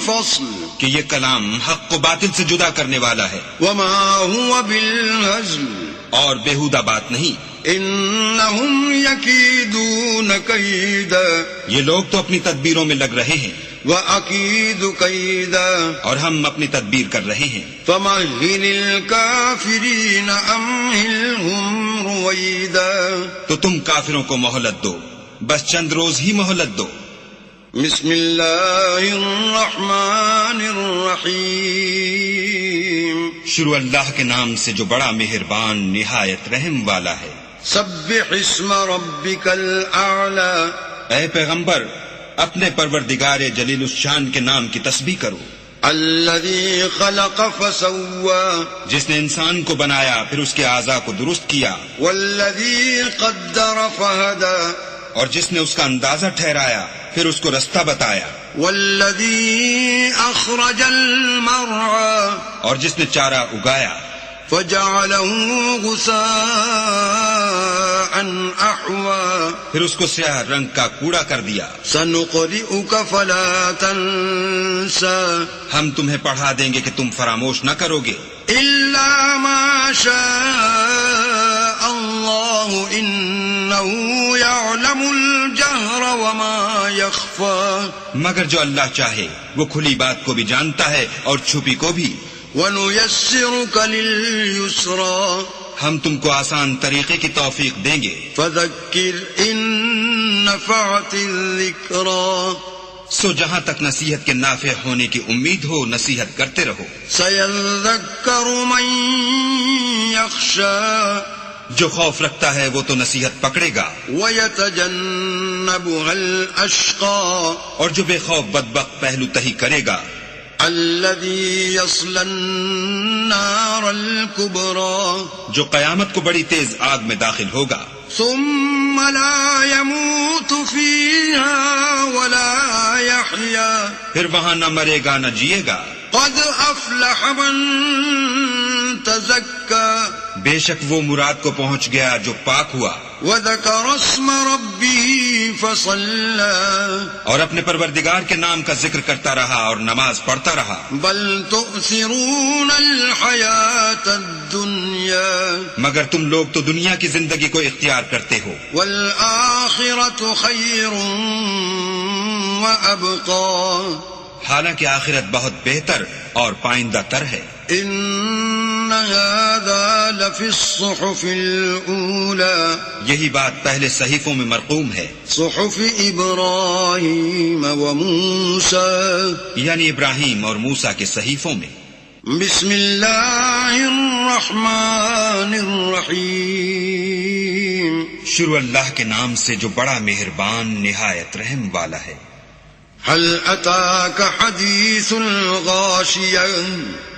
فصل کہ یہ کلام حق و باطل سے جدا کرنے والا ہے وما هو بالهزل اور بیہودہ بات نہیں۔ إنهم يكيدون كيدا یہ لوگ تو اپنی تدبیروں میں لگ رہے ہیں وأكيد كيدا اور ہم اپنی تدبیر کر رہے ہیں. فمهل الكافرين أمهلهم رويدا تو تم کافروں کو مہلت دو، بس چند روز ہی مہلت دو. بسم اللہ الرحمن الرحیم شروع اللہ کے نام سے جو بڑا مہربان نہایت رحم والا ہے. سبح اسم ربک الاعلی اے پیغمبر اپنے پروردگار جلیل الشان کے نام کی تسبیح کرو. الذی خلق فسوى جس نے انسان کو بنایا پھر اس کے اعضاء کو درست کیا، والذی قدر فہدى اور جس نے اس کا اندازہ ٹھہرایا پھر اس کو رستہ بتایا، والذی اخرج المرعى اور جس نے چارہ اگایا، فجعله غثاء احوا پھر اس کو سیاہ رنگ کا کوڑا کر دیا. سنقرئک فلا تنسى ہم تمہیں پڑھا دیں گے کہ تم فراموش نہ کرو گے، الا ما شاء اللہ انه يعلم الجهر وما يخفى مگر جو اللہ چاہے وہ کھلی بات کو بھی جانتا ہے اور چھپی کو بھی. وَنُيَسِّرُكَ لِلْيُسْرَى ہم تم کو آسان طریقے کی توفیق دیں گے. فَذَكِّرْ إِن نَّفَعَتِ الذِّكْرَى سو جہاں تک نصیحت کے نافع ہونے کی امید ہو نصیحت کرتے رہو. سَيَذَّكَّرُ مَن يَخْشَى جو خوف رکھتا ہے وہ تو نصیحت پکڑے گا. وَيَتَجَنَّبُهَا الْأَشْقَى اور جو بے خوف بدبخت پہلو تہی کرے گا، الذي يصلى النار الكبرى جو قیامت کو بڑی تیز آگ میں داخل ہوگا، ثم لا يموت فيها ولا يحيا پھر وہاں نہ مرے گا نہ جیے گا. قد افلح من تزكى بے شک وہ مراد کو پہنچ گیا جو پاک ہوا، وذكر اسم ربه فصلى اور اپنے پروردگار کے نام کا ذکر کرتا رہا اور نماز پڑھتا رہا. بل تؤثرون الحياة الدنيا مگر تم لوگ تو دنیا کی زندگی کو اختیار کرتے ہو، والآخرة خير وأبقى حالانکہ آخرت بہت بہتر اور پائندہ تر ہے. ان هذا لفی الصحف الاولى یہی بات پہلے صحیفوں میں مرقوم ہے، صحف ابراہیم وموسى یعنی ابراہیم اور موسیٰ کے صحیفوں میں. بسم اللہ الرحمن الرحیم شروع اللہ کے نام سے جو بڑا مہربان نہایت رحم والا ہے. هل اتاك حدیث الغاشیہ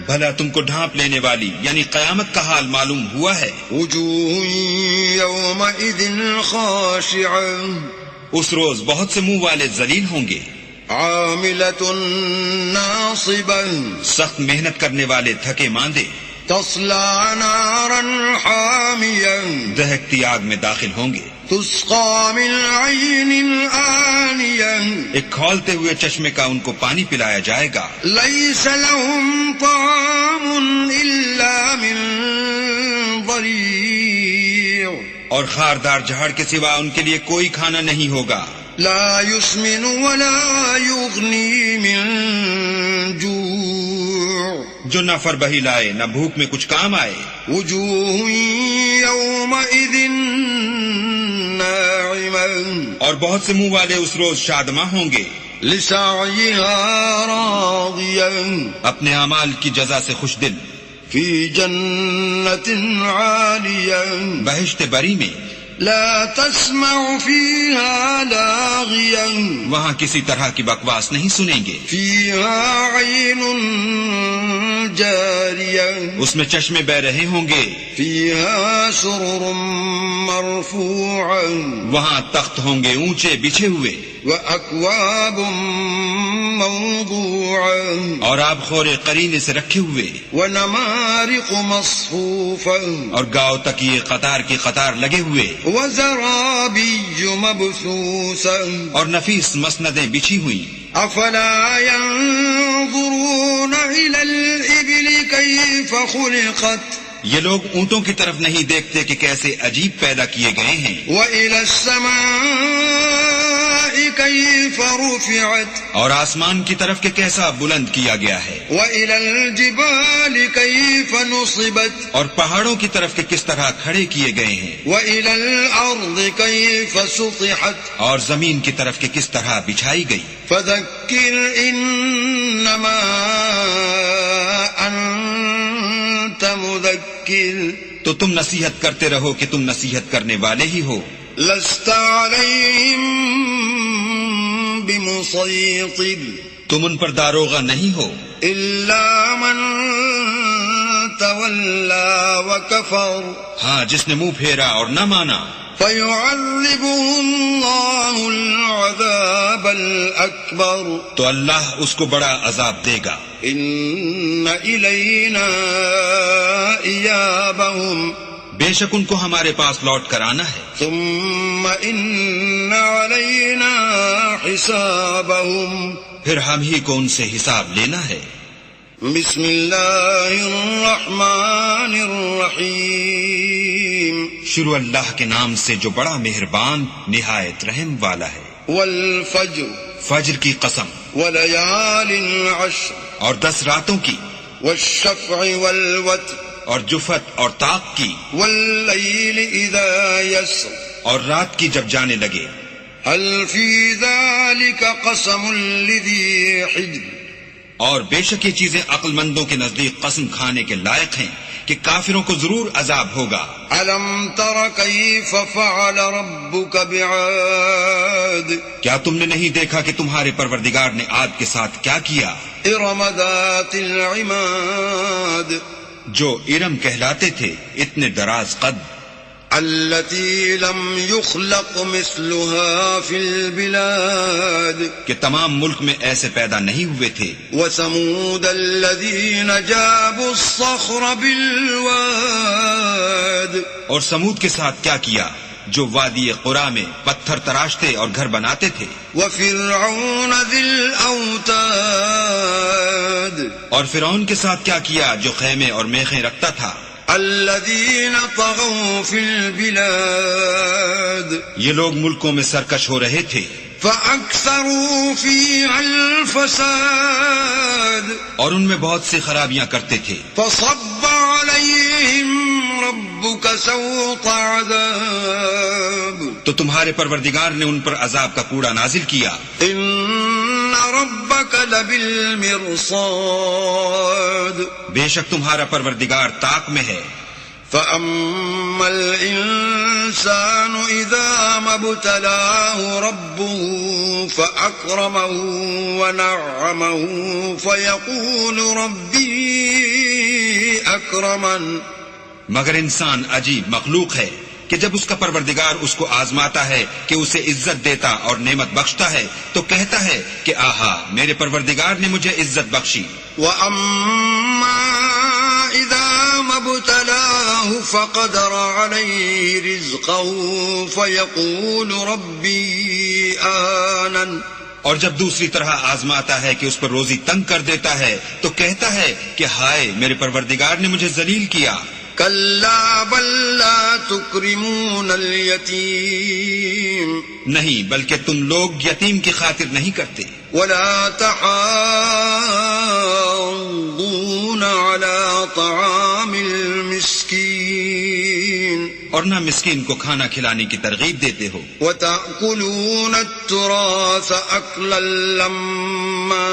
بھلا تم کو ڈھانپ لینے والی یعنی قیامت کا حال معلوم ہوا ہے. وجوہ یومئذ خاشعہ اس روز بہت سے منہ والے ذلیل ہوں گے، عاملۃ ناصبہ سخت محنت کرنے والے تھکے ماندے، تصلی نارا حامیہ دہکتی آگ میں داخل ہوں گے. تسقى من عین آنیہ ایک کھولتے ہوئے چشمے کا ان کو پانی پلایا جائے گا. لیس لهم طعام الا من ضریع اور خاردار جھاڑ کے سوا ان کے لیے کوئی کھانا نہیں ہوگا. لا يسمن ولا يغني من جوع جو نہ فربہی لائے نہ بھوک میں کچھ کام آئے. وجوہ یومئذ ناعمہ اور بہت سے منہ والے اس روز شادماں ہوں گے، لسعیہا راضیہ اپنے اعمال کی جزا سے خوش دل، فی جنت عالیہ بہشت بری میں، لا تسمع فیہا لاغیہ وہاں کسی طرح کی بکواس نہیں سنیں گے. فیہا عین جاریہ اس میں چشمے بہ رہے ہوں گے. فیہا سرر مرفوعہ وہاں تخت ہوں گے اونچے بچھے ہوئے، وأكواب موضوعة اور آب خورے قرینے سے رکھے ہوئے، ونمارق مصفوفة اور گاؤ تکیے قطار کی قطار لگے ہوئے، وزرابي مبثوثة اور نفیس مسندیں بچھی ہوئی. أفلا ينظرون إلى الإبل كيف خلقت یہ لوگ اونٹوں کی طرف نہیں دیکھتے کہ کیسے عجیب پیدا کیے گئے ہیں. وَإِلَى السَّمَاءِ كَيْفَ رُفِعَتْ اور آسمان کی طرف کہ کیسا بلند کیا گیا ہے. وَإِلَى الْجِبَالِ كَيْفَ نُصِبَتْ اور پہاڑوں کی طرف کہ کس طرح کھڑے کیے گئے ہیں. وَإِلَى الْأَرْضِ كَيْفَ سُطِحَتْ اور زمین کی طرف کہ کس طرح بچھائی گئی. فَذَكِّرْ إِنَّمَا أَنْتَ مُذَكِّرٌ تو تم نصیحت کرتے رہو کہ تم نصیحت کرنے والے ہی ہو. لَسْتَ عَلَيْهِمْ بِمُصَيْطِرٍ تم ان پر داروغہ نہیں ہو إِلَّا مَنْ تَوَلَّى وَكَفَرَ ہاں جس نے منہ پھیرا اور نہ مانا. فَيُعَذِّبُهُ اللَّهُ الْعَذَابَ الْأَكْبَرَ تو اللہ اس کو بڑا عذاب دے گا. إِنَّ إِلَيْنَا إِيَابَهُمْ بے شک ان کو ہمارے پاس لوٹ کر آنا ہے. ثُمَّ إِنَّ عَلَيْنَا حِسَابَهُمْ پھر ہم ہی کو ان سے حساب لینا ہے. بسم اللہ الرحمن الرحیم شروع اللہ کے نام سے جو بڑا مہربان نہایت رحم والا ہے. والفجر فجر کی قسم وليال عشر اور 10 راتوں کی. والشفع والوتر اور جفت اور طاق کی. واللیل اذا یسر اور رات کی جب جانے لگے. هل فی ذلك قسم لذی حجر اور بے شک یہ چیزیں عقل مندوں کے نزدیک قسم کھانے کے لائق ہیں کہ کافروں کو ضرور عذاب ہوگا. الم تر کیف فعل ربک بعاد کیا تم نے نہیں دیکھا کہ تمہارے پروردگار نے عاد کے ساتھ کیا کیا. ارم ذات العماد جو ارم کہلاتے تھے اتنے دراز قد. التي لم يخلق مثلها في البلاد کہ تمام ملک میں ایسے پیدا نہیں ہوئے تھے. وثمود الذين جابوا الصخر بالواد اور سمود کے ساتھ کیا کیا جو وادی قرا میں پتھر تراشتے اور گھر بناتے تھے. وفرعون ذي الاوتاد اور فرعون کے ساتھ کیا کیا جو خیمے اور میخیں رکھتا تھا. الذين طغوا في البلاد یہ لوگ ملکوں میں سرکش ہو رہے تھے. فأكثروا فيها الفساد اور ان میں بہت سی خرابیاں کرتے تھے. فصب عليهم ربك سوط عذاب تو تمہارے پروردگار نے ان پر عذاب کا کوڑا نازل کیا. ان ربك لبالمرصاد بے شک تمہارا پروردگار طاق میں ہے. فأما الإنسان إذا ما ابتلاه ربه فأكرمه ونعمه فيقول ربي أكرمن مگر انسان عجیب مخلوق ہے کہ جب اس کا پروردگار اس کو آزماتا ہے کہ اسے عزت دیتا اور نعمت بخشتا ہے تو کہتا ہے کہ آہا میرے پروردگار نے مجھے عزت بخشی. وَأَمَّا إِذَا مَا ابْتَلَاهُ فَقَدَرَ عَلَيْهِ رِزْقَهُ فَيَقُولُ رَبِّي أَهَانَنِ اور جب دوسری طرح آزماتا ہے کہ اس پر روزی تنگ کر دیتا ہے تو کہتا ہے کہ ہائے میرے پروردگار نے مجھے ذلیل کیا. كلا بل لا تكرمون اليتيم نہیں بلکہ تم لوگ یتیم کی خاطر نہیں کرتے. ولا تحاضون على طعام المسكين اور نہ مسکین کو کھانا کھلانے کی ترغیب دیتے ہو. وتأكلون التراث أكلا لما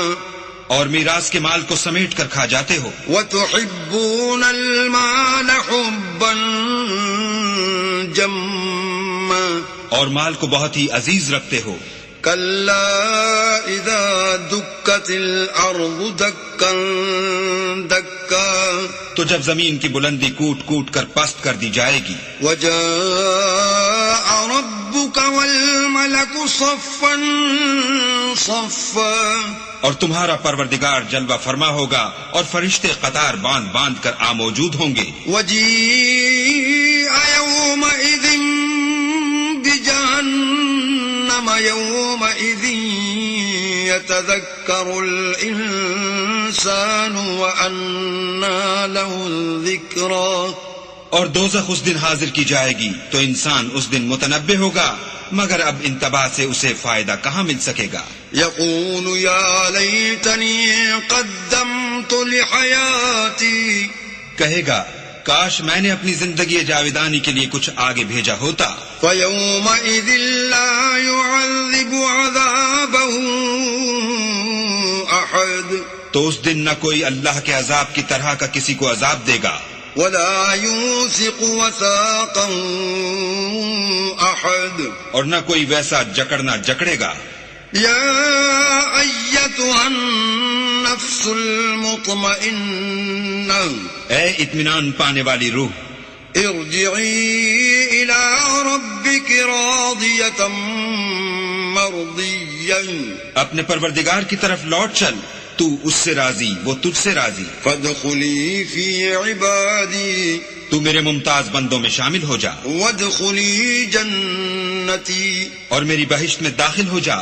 اور میراث کے مال کو سمیٹ کر کھا جاتے ہو. وتحبون المال حبا جما اور مال کو بہت ہی عزیز رکھتے ہو. كلا إذا دكت الأرض دكا دكا تو جب زمین کی بلندی کوٹ کوٹ کر پست کر دی جائے گی. وجاء ربك والملك صفا صفا اور تمہارا پروردگار جلوہ فرما ہوگا اور فرشتے قطار باندھ باندھ کر موجود ہوں گے. وجيء يومئذ بجهنم يومئذ يتذكر الإنسان الإنسان وأنى له الذكرى اور دوزخ اس دن حاضر کی جائے گی تو انسان اس دن متنبہ ہوگا، مگر اب انتباہ سے اسے فائدہ کہاں مل سکے گا؟ يقول يا ليتني قدمت لحياتي کہے گا کاش میں نے اپنی زندگی جاویدانی کے لیے کچھ آگے بھیجا ہوتا۔ فيومئذ لا يعذب عذابه أحد تو اس دن نہ کوئی اللہ کے عذاب کی طرح کا کسی کو عذاب دے گا، ولا يوثق وثاقا أحد اور نہ کوئی ویسا جکڑنا جکڑے گا۔ يا أيتها النفس المطمئنة اے اطمینان پانے والی روح، ارجعي إلى ربك راضية مرضية اپنے پروردگار کی طرف لوٹ چل، تو اس سے راضی، وہ تجھ سے راضی۔ فادخلي في عبادي تو میرے ممتاز بندوں میں شامل ہو جا، وادخلي جنتي اور میری بہشت میں داخل ہو جا۔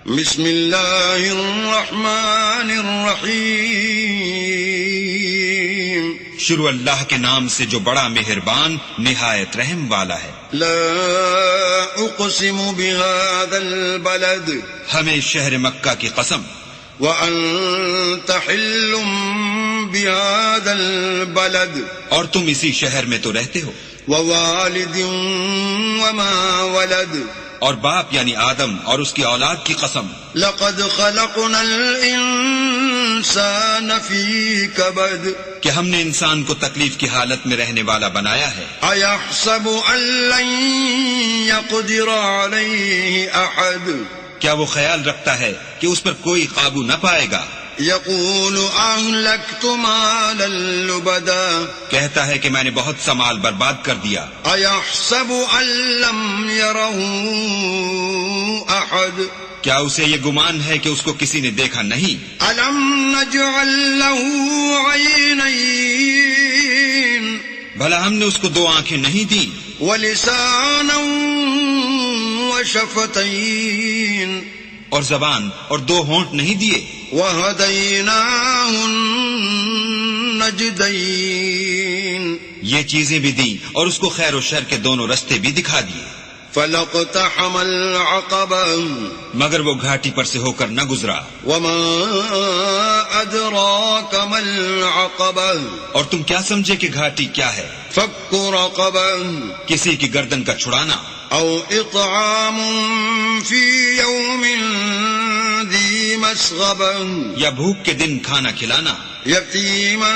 بسم الله الرحمن الرحيم شروع اللہ کے نام سے جو بڑا مہربان نہایت رحم والا ہے۔ لا اقسم بهذا البلد ہمیں شہر مکہ کی قسم، وأنت حل بهذا البلد اور تم اسی شہر میں تو رہتے ہو، ووالد وما ولد اور باپ یعنی آدم اور اس کی اولاد کی قسم، لقد خلقنا الإنسان في كبد کہ ہم نے انسان کو تکلیف کی حالت میں رہنے والا بنایا ہے۔ أيحسب أن لن يقدر عليه أحد کیا وہ خیال رکھتا ہے کہ اس پر کوئی قابو نہ پائے گا؟ يقول أهلكت مالا لبدا کہتا ہے کہ میں نے بہت سا مال برباد کر دیا۔ أيحسب أن لم يره أحد کیا اسے یہ گمان ہے کہ اس کو کسی نے دیکھا نہیں؟ ألم نجعل له عينين بھلا ہم نے اس کو دو آنکھیں نہیں دی، ولسانا وشفتين اور زبان اور دو ہونٹ نہیں دیے؟ وهديناه النجدين یہ چیزیں بھی دیں اور اس کو خیر و شر کے دونوں رستے بھی دکھا دیے۔ فلاقتحم العقبة مگر وہ گھاٹی پر سے ہو کر نہ گزرا۔ وما أدراك ما العقبة اور تم کیا سمجھے کہ گھاٹی کیا ہے؟ فك رقبة کسی کی گردن کا چھڑانا، أو إطعام في يوم ذي مسغبة یا بھوک کے دن کھانا کھلانا، يتيما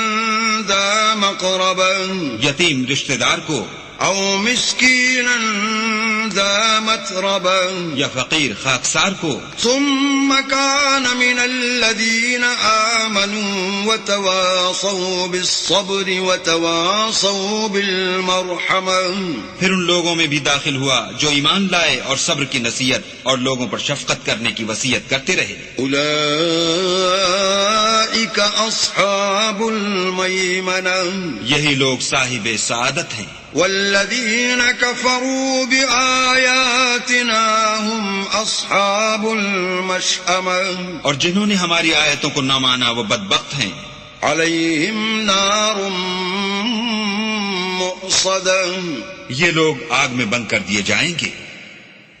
ذا مقربة یتیم رشتہ دار کو، أو مسكينا ذا متربة یا فقیر خاکسار کو۔ ثم كان من الذين آمنوا وتواصوا بالصبر وتواصوا بالمرحمة پھر ان لوگوں میں بھی داخل ہوا جو ایمان لائے اور صبر کی نصیحت اور لوگوں پر شفقت کرنے کی وصیت کرتے رہے۔ أولئك أصحاب الميمنة یہی لوگ صاحب سعادت ہیں۔ والذين كفروا بآياتنا هم أصحاب المشأمة اور جنہوں نے ہماری آیتوں کو نہ مانا وہ بدبخت ہیں۔ عليهم نار مؤصدة یہ لوگ آگ میں بند کر دیے جائیں گے۔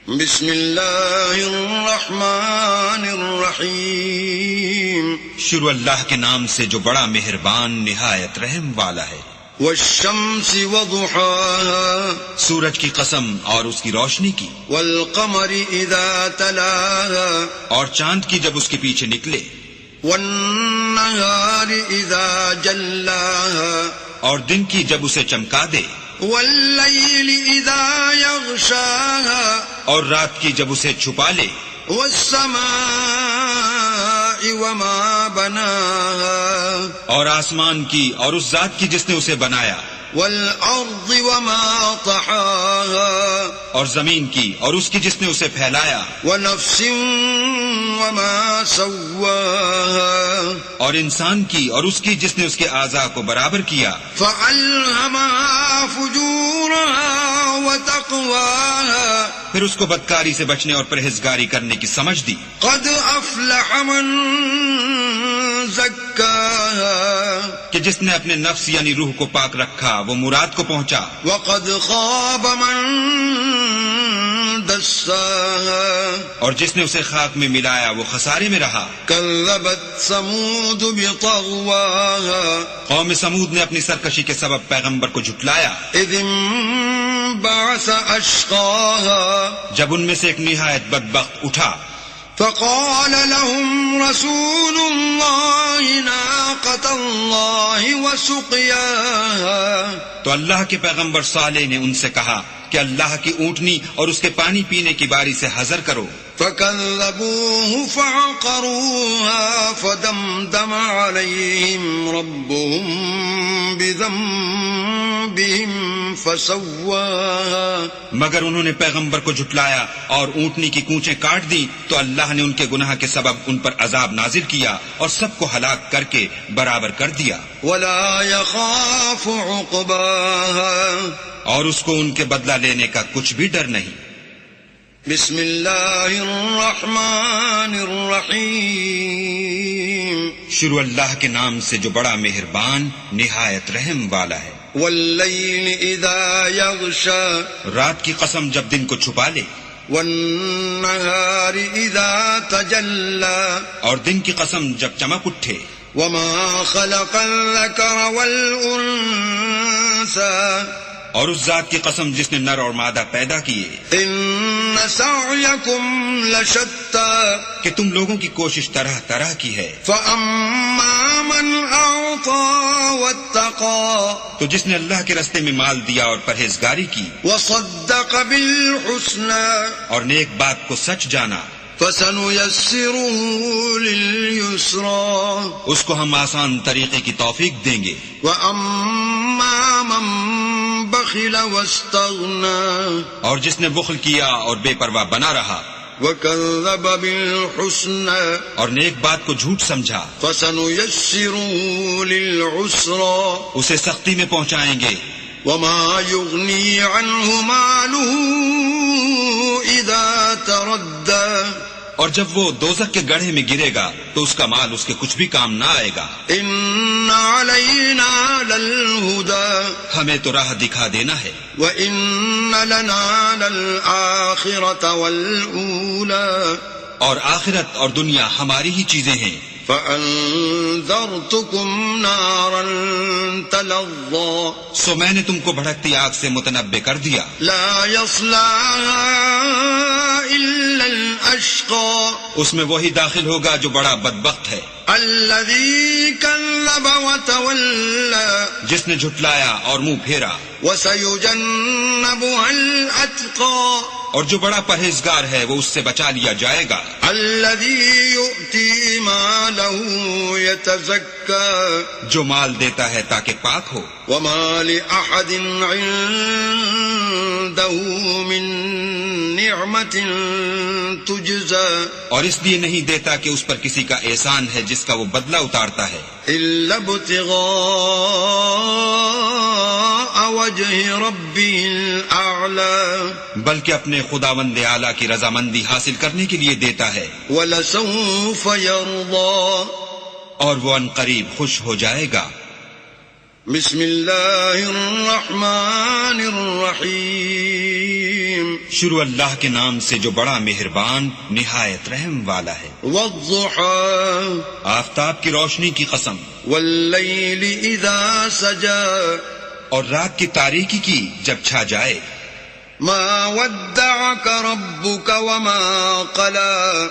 بسم الله الرحمن الرحيم شروع اللہ کے نام سے جو بڑا مہربان نہایت رحم والا ہے۔ والشمس وضحاها سورج کی قسم اور اس کی روشنی کی، والقمر إذا تلاها اور چاند کی جب اس کے پیچھے نکلے، والنهار إذا جلاها اور دن کی جب اسے چمکا دے، والليل إذا يغشاها اور رات کی جب اسے چھپا لے، والسماء وما بناها اور آسمان کی اور اس ذات کی جس نے اسے بنایا، والأرض وما طحاها اور زمین کی اور اس کی جس نے اسے پھیلایا، ونفس وما سواها اور انسان کی اور اس کی جس نے اس کے اعضاء کو برابر کیا، فألهمها فجورها وتقواها پھر اس کو بدکاری سے بچنے اور پرہیزگاری کرنے کی سمجھ دی۔ قد أفلح من زكاها کہ جس نے اپنے نفس یعنی روح کو پاک رکھا وہ مراد کو پہنچا، وقد خاب من دساها اور جس نے اسے خاک میں ملایا وہ خسارے میں رہا۔ كذبت ثمود بطغواها قوم سمود نے اپنی سرکشی کے سبب پیغمبر کو جھٹلایا، إذ انبعث أشقاها جب ان میں سے ایک نہایت بدبخت اٹھا، فقال لهم رسول الله ناقة الله وسقياها تو اللہ کے پیغمبر صالح نے ان سے کہا کہ اللہ کی اونٹنی اور اس کے پانی پینے کی باری سے حذر کرو۔ فكذبوه فعقروها فدمدم عليهم ربهم بذنبهم فسواها، مگر انہوں نے پیغمبر کو جھٹلایا اور اونٹنی کی کونچیں کاٹ دی تو اللہ نے ان کے گناہ کے سبب ان پر عذاب نازل کیا اور سب کو ہلاک کر کے برابر کر دیا، ولا يخاف عقباها اور اس کو ان کے بدلہ لینے کا کچھ بھی ڈر نہیں۔ بسم اللہ الرحمن الرحیم، شروع اللہ کے نام سے جو بڑا مہربان نہایت رحم والا ہے۔ واللیل اذا یغشا، رات کی قسم جب دن کو چھپا لے، والنہار اذا تجلی، اور دن کی قسم جب چمک اٹھے، وما خلق الذکر والانثى، اور اس ذات کی قسم جس نے نر اور مادہ پیدا کیے، ان سعیکم لشتی، کہ تم لوگوں کی کوشش طرح طرح کی ہے۔ فاما من اعطى واتقى، تو جس نے اللہ کے راستے میں مال دیا اور پرہیزگاری کی، وصدق بالحسنى، اور نیک بات کو سچ جانا، فسنيسره لليسرى، اس کو ہم آسان طریقے کی توفیق دیں گے۔ واما من بخل واستغنى، اور جس نے بخل کیا اور بے پرواہ بنا رہا وكذب بالحسنى، اور نیک بات کو جھوٹ سمجھا، فسنيسره للعسرى، اسے سختی میں پہنچائیں گے۔ وما يغني عنه ماله إذا تردى، اور جب وہ دوزخ کے گڑھے میں گرے گا تو اس کا مال اس کے کچھ بھی کام نہ آئے گا۔ إن علينا للهدى، ہمیں تو راہ دکھا دینا ہے، وإن لنا للآخرة والأولى، اور آخرت اور دنیا ہماری ہی چیزیں ہیں۔ فأنذرتكم نارا تلظى، سو میں نے تم کو بھڑکتی آگ سے متنبع کر دیا، لا يصلاها إلا الأشقى، اس میں وہی داخل ہوگا جو بڑا بدبخت ہے، الذي كذب وتولى، جس نے جھٹلایا اور منہ پھیرا، وسيجنبها الأتقى، اور جو بڑا پرہیزگار ہے وہ اس سے بچا لیا جائے گا، الذي يؤتي ماله يتزكى، جو مال دیتا ہے تاکہ پاک ہو۔ وما لأحد عنده من نعمة تجزى، اور اس لیے نہیں دیتا کہ اس پر کسی کا احسان ہے جس کا وہ بدلہ اتارتا ہے، إلا ابتغاء وجه ربه الأعلى، بلکہ اپنے خداوند اعلیٰ کی رضامندی حاصل کرنے کے لیے دیتا ہے، ولسوف يرضى، اور وہ ان قریب خوش ہو جائے گا۔ بسم اللہ الرحمن الرحیم، شروع اللہ کے نام سے جو بڑا مہربان نہایت رحم والا ہے۔ والضحى، آفتاب کی روشنی کی قسم، واللیل اذا سجى، اور رات کی تاریکی کی جب چھا جائے، ما ودعك ربك وما قلى،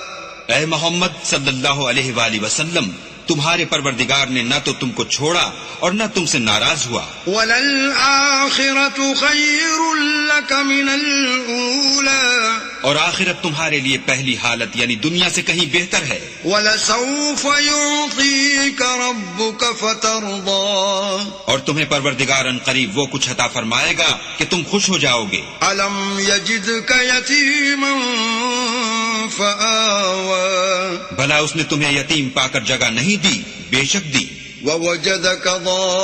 اے محمد صلی اللہ علیہ وآلہ وسلم، تمہارے پروردگار نے نہ تو تم کو چھوڑا اور نہ تم سے ناراض ہوا، وَلَلْآخِرَةُ خَيْرٌ لَكَ مِنَ الْأُولَى، اور آخرت تمہارے لیے پہلی حالت یعنی دنیا سے کہیں بہتر ہے، وَلَسَوْفَ يُعْطِيكَ رَبُّكَ فَتَرْضَى، اور تمہیں پروردگار ان قریب وہ کچھ عطا فرمائے گا کہ تم خوش ہو جاؤ گے۔ أَلَمْ يَجِدْكَ يَتِيمًا فَآوَى، بھلا اس نے تمہیں یتیم پا کر جگہ نہیں دی؟ بے شک دی۔ وَوَجَدَكَ ضَالًّا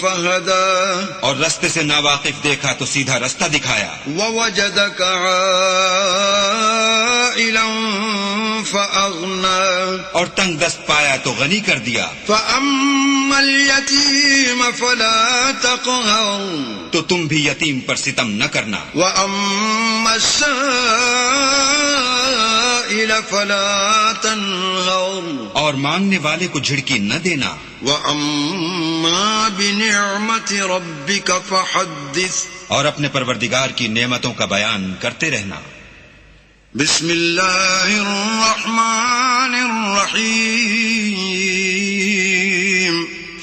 فَهَدَى، اور رستے سے ناواقف دیکھا تو سیدھا رستہ دکھایا۔ وَوَجَدَكَ عَائِلًا فأغنى اور تنگ دست پایا تو غنی کر دیا. فأما اليتيم فلا تقهر تو تم بھی یتیم پر ستم نہ کرنا. وأما السائل فلا تنهر اور مانگنے والے کو جھڑکی نہ دینا. وأما بنعمة ربك فحدث اور اپنے پروردگار کی نعمتوں کا بیان کرتے رہنا. بسم اللہ الرحمن الرحیم.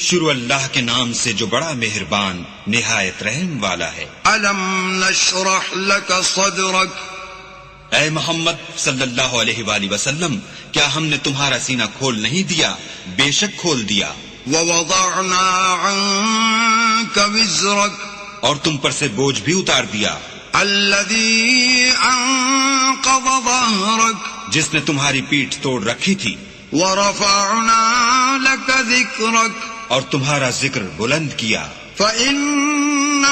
شروع اللہ کے نام سے جو بڑا مہربان نہایت رحم والا ہے. الم نشرح لك صدرك اے محمد صلی اللہ علیہ وآلہ وسلم، کیا ہم نے تمہارا سینہ کھول نہیں دیا؟ بے شک کھول دیا. ووضعنا عنك وزرك اور تم پر سے بوجھ بھی اتار دیا. الذي انقض ظهرك جس نے تمہاری پیٹھ توڑ رکھی تھی. ورفعنا لك ذكرك اور تمہارا ذکر بلند کیا. فإن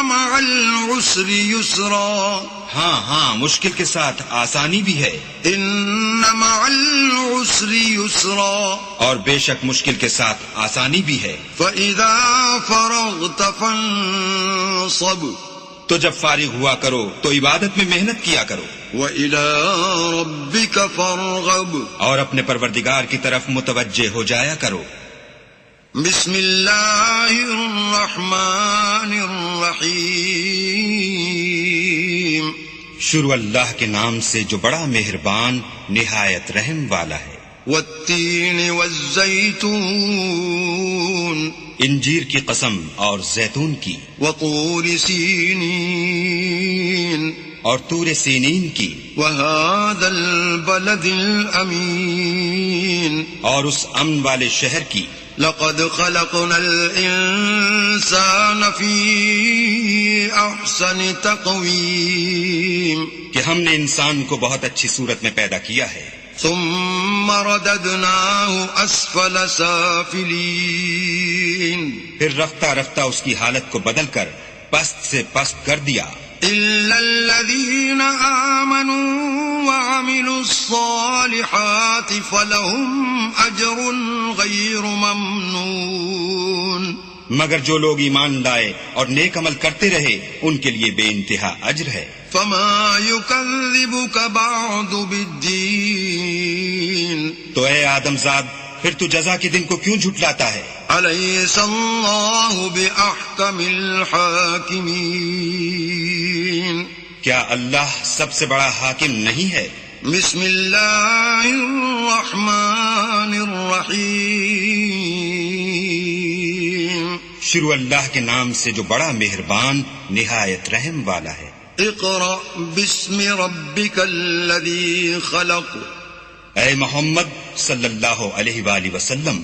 مع العسر يسرا ہاں مشکل کے ساتھ آسانی بھی ہے. ان مع العسر يسرا اور بے شک مشکل کے ساتھ آسانی بھی ہے. فإذا فرغت فانصب تو جب فارغ ہوا کرو تو عبادت میں محنت کیا کرو. وإلى ربك فارغب اور اپنے پروردگار کی طرف متوجہ ہو جایا کرو. بسم اللہ الرحمن الرحیم. شروع اللہ کے نام سے جو بڑا مہربان نہایت رحم والا ہے. والتین والزیتون انجیر کی قسم اور زیتون کی. وطور سینین اور طور سینین کی. وهذا البلد الامین اور اس امن والے شہر کی. لقد خلقنا الانسان فی احسن تقویم کہ ہم نے انسان کو بہت اچھی صورت میں پیدا کیا ہے. ثم رددناه اسفل سافلین پھر رفتہ رفتہ اس کی حالت کو بدل کر پست سے پست کر دیا. الا الذين آمنوا وعملوا الصالحات فلهم اجر غیر ممنون. مگر جو لوگ ایمان لائے اور نیک عمل کرتے رہے ان کے لیے بے انتہا اجر ہے. فما يكذبك بعد بالدین تو اے آدم زاد پھر تو جزا کے دن کو کیوں جھٹلاتا ہے؟ الیس اللہ باحکم الحاکمین کیا اللہ سب سے بڑا حاکم نہیں ہے؟ بسم اللہ الرحمن الرحیم. شروع اللہ کے نام سے جو بڑا مہربان نہایت رحم والا ہے. اقرأ باسم ربک الذی خلق. اے محمد صلی اللہ علیہ وآلہ وسلم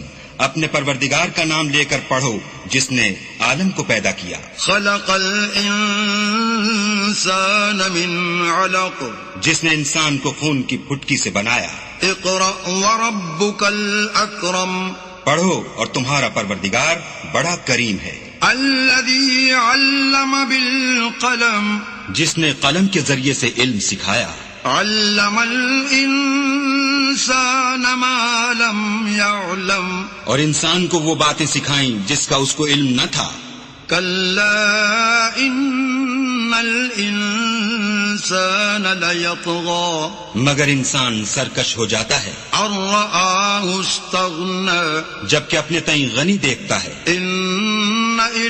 اپنے پروردگار کا نام لے کر پڑھو جس نے عالم کو پیدا کیا. خلق الانسان من علق. جس نے انسان کو خون کی پھٹکی سے بنایا. اقرأ وربک الاکرم. پڑھو اور تمہارا پروردگار بڑا کریم ہے. الذی علم بالقلم. جس نے قلم کے ذریعے سے علم سکھایا. علم الانسان ما لم يعلم. اور انسان کو وہ باتیں سکھائیں جس کا اس کو علم نہ تھا. کلا ان الانسان لیطغی. مگر انسان سرکش ہو جاتا ہے. ان رآہ استغنی. جبکہ اپنے تئیں غنی دیکھتا ہے. ان الی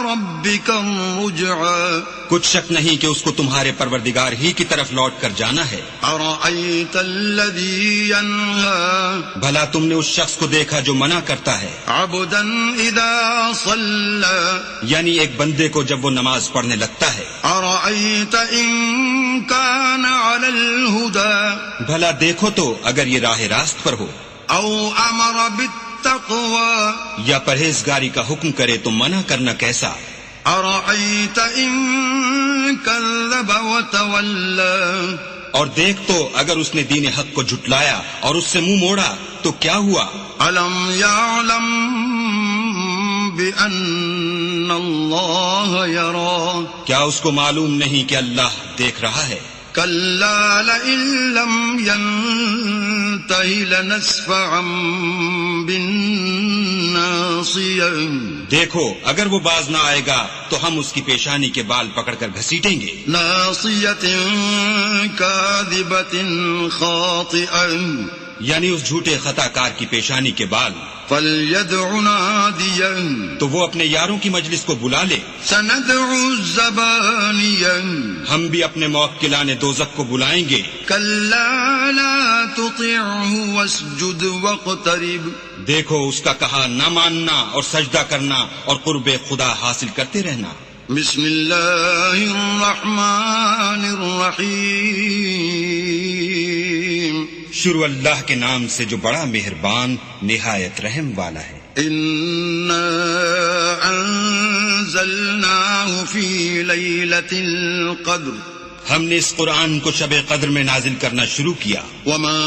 ربک الرجعی. کچھ شک نہیں کہ اس کو تمہارے پروردگار ہی کی طرف لوٹ کر جانا ہے. ارأیت الذی ینہی. بھلا تم نے اس شخص کو دیکھا جو منع کرتا ہے. عبدا اذا صلی. یعنی ایک بندے کو جب وہ نماز پڑھنے لگتا ہے. ارأیت ان کان علی الہدی. بھلا دیکھو تو اگر یہ راہ راست پر ہو. او امر بالتقوی. یا پرہیزگاری کا حکم کرے تو منع کرنا کیسا. ارأیت ان کذب وتولی. اور دیکھ تو اگر اس نے دین حق کو جھٹلایا اور اس سے منہ موڑا تو کیا ہوا. الم یعلم بأن اللہ یری. کیا اس کو معلوم نہیں کہ اللہ دیکھ رہا ہے. كلا لئن لم ينته لنسفعا بالناصية دیکھو اگر وہ باز نہ آئے گا تو ہم اس کی پیشانی کے بال پکڑ کر گھسیٹیں گے. ناصية كاذبة خاطئة یعنی اس جھوٹے خطا کار کی پیشانی کے بال. فَلْيَدْعُ نَادِيًا تو وہ اپنے یاروں کی مجلس کو بلا لے. سَنَدْعُ الزَّبَانِيًا ہم بھی اپنے موکلان دوزخ کو بلائیں گے. كَلَّا لَا تُطِعْهُ وَاسْجُدْ وَاقْتَرِبْ دیکھو اس کا کہا نہ ماننا اور سجدہ کرنا اور قرب خدا حاصل کرتے رہنا. بسم اللہ الرحمن الرحیم شروع اللہ کے نام سے جو بڑا مہربان نہایت رحم والا ہے. انا انزلناه فی لیلۃ القدر ہم نے اس قرآن کو شب قدر میں نازل کرنا شروع کیا. وما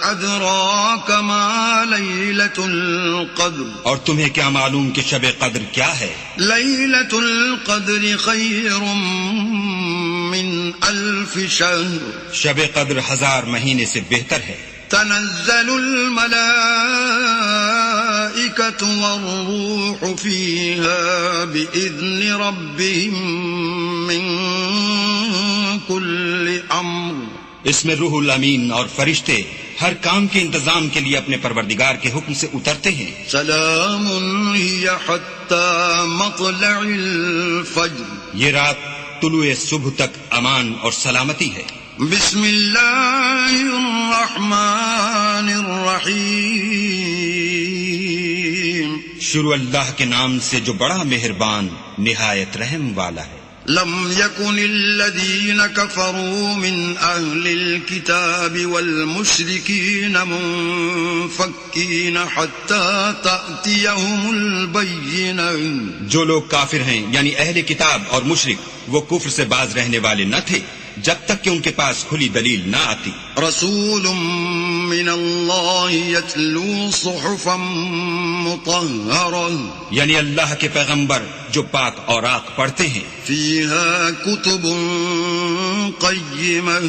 ادراک ما لیلۃ القدر اور تمہیں کیا معلوم کہ شب قدر کیا ہے؟ لیلۃ القدر خیر من الف شہر شب قدر 1000 مہینے سے بہتر ہے. تنزل الملائکۃ والروح فیہا بإذن ربہم من کل امر اس میں روح الامین اور فرشتے ہر کام کے انتظام کے لیے اپنے پروردگار کے حکم سے اترتے ہیں. سلام ہی حتی مطلع الفجر یہ رات طلوع صبح تک امان اور سلامتی ہے. بسم اللہ الرحمن الرحیم شروع اللہ کے نام سے جو بڑا مہربان نہایت رحم والا ہے. لم يكن الذين كفروا من أهل الكتاب والمشركين منفكين حتى تأتيهم البينة جو لوگ کافر ہیں یعنی اہل کتاب اور مشرک وہ کفر سے باز رہنے والے نہ تھے جب تک کہ ان کے پاس کھلی دلیل نہ آتی. رسول من اللہ یتلو صحفا مطہرہ یعنی اللہ کے پیغمبر جو پاک اوراق پڑھتے ہیں. فیہا کتب قیمہ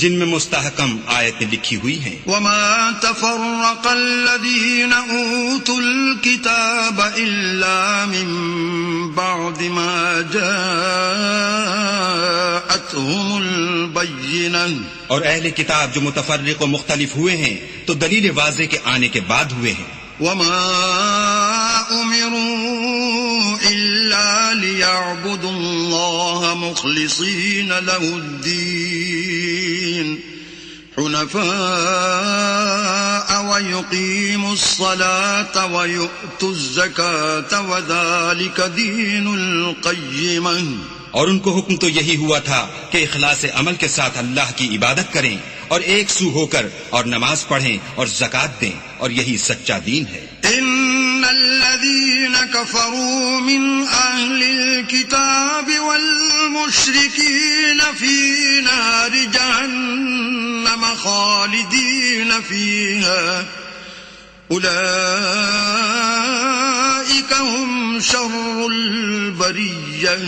جن میں مستحکم آیتیں لکھی ہوئی ہیں. وما تفرق الذین اوتوا الکتاب الا من بعد ما جاءتهم البینہ اور اہل کتاب جو متفرق و مختلف ہوئے ہیں تو دلیل واضح کے آنے کے بعد ہوئے ہیں. وما امروا الا ليعبدوا الله مخلصين له الدين حنفاء ويقيموا الصلاة ويؤتوا الزكاة وذلك دين القيمة اور ان کو حکم تو یہی ہوا تھا کہ اخلاص عمل کے ساتھ اللہ کی عبادت کریں اور ایک سو ہو کر اور نماز پڑھیں اور زکوٰۃ دیں اور یہی سچا دین ہے. ان الذين كفروا من اهل الكتاب والمشركين في نار جهنم خالدين فيها اولئك هم شر البرية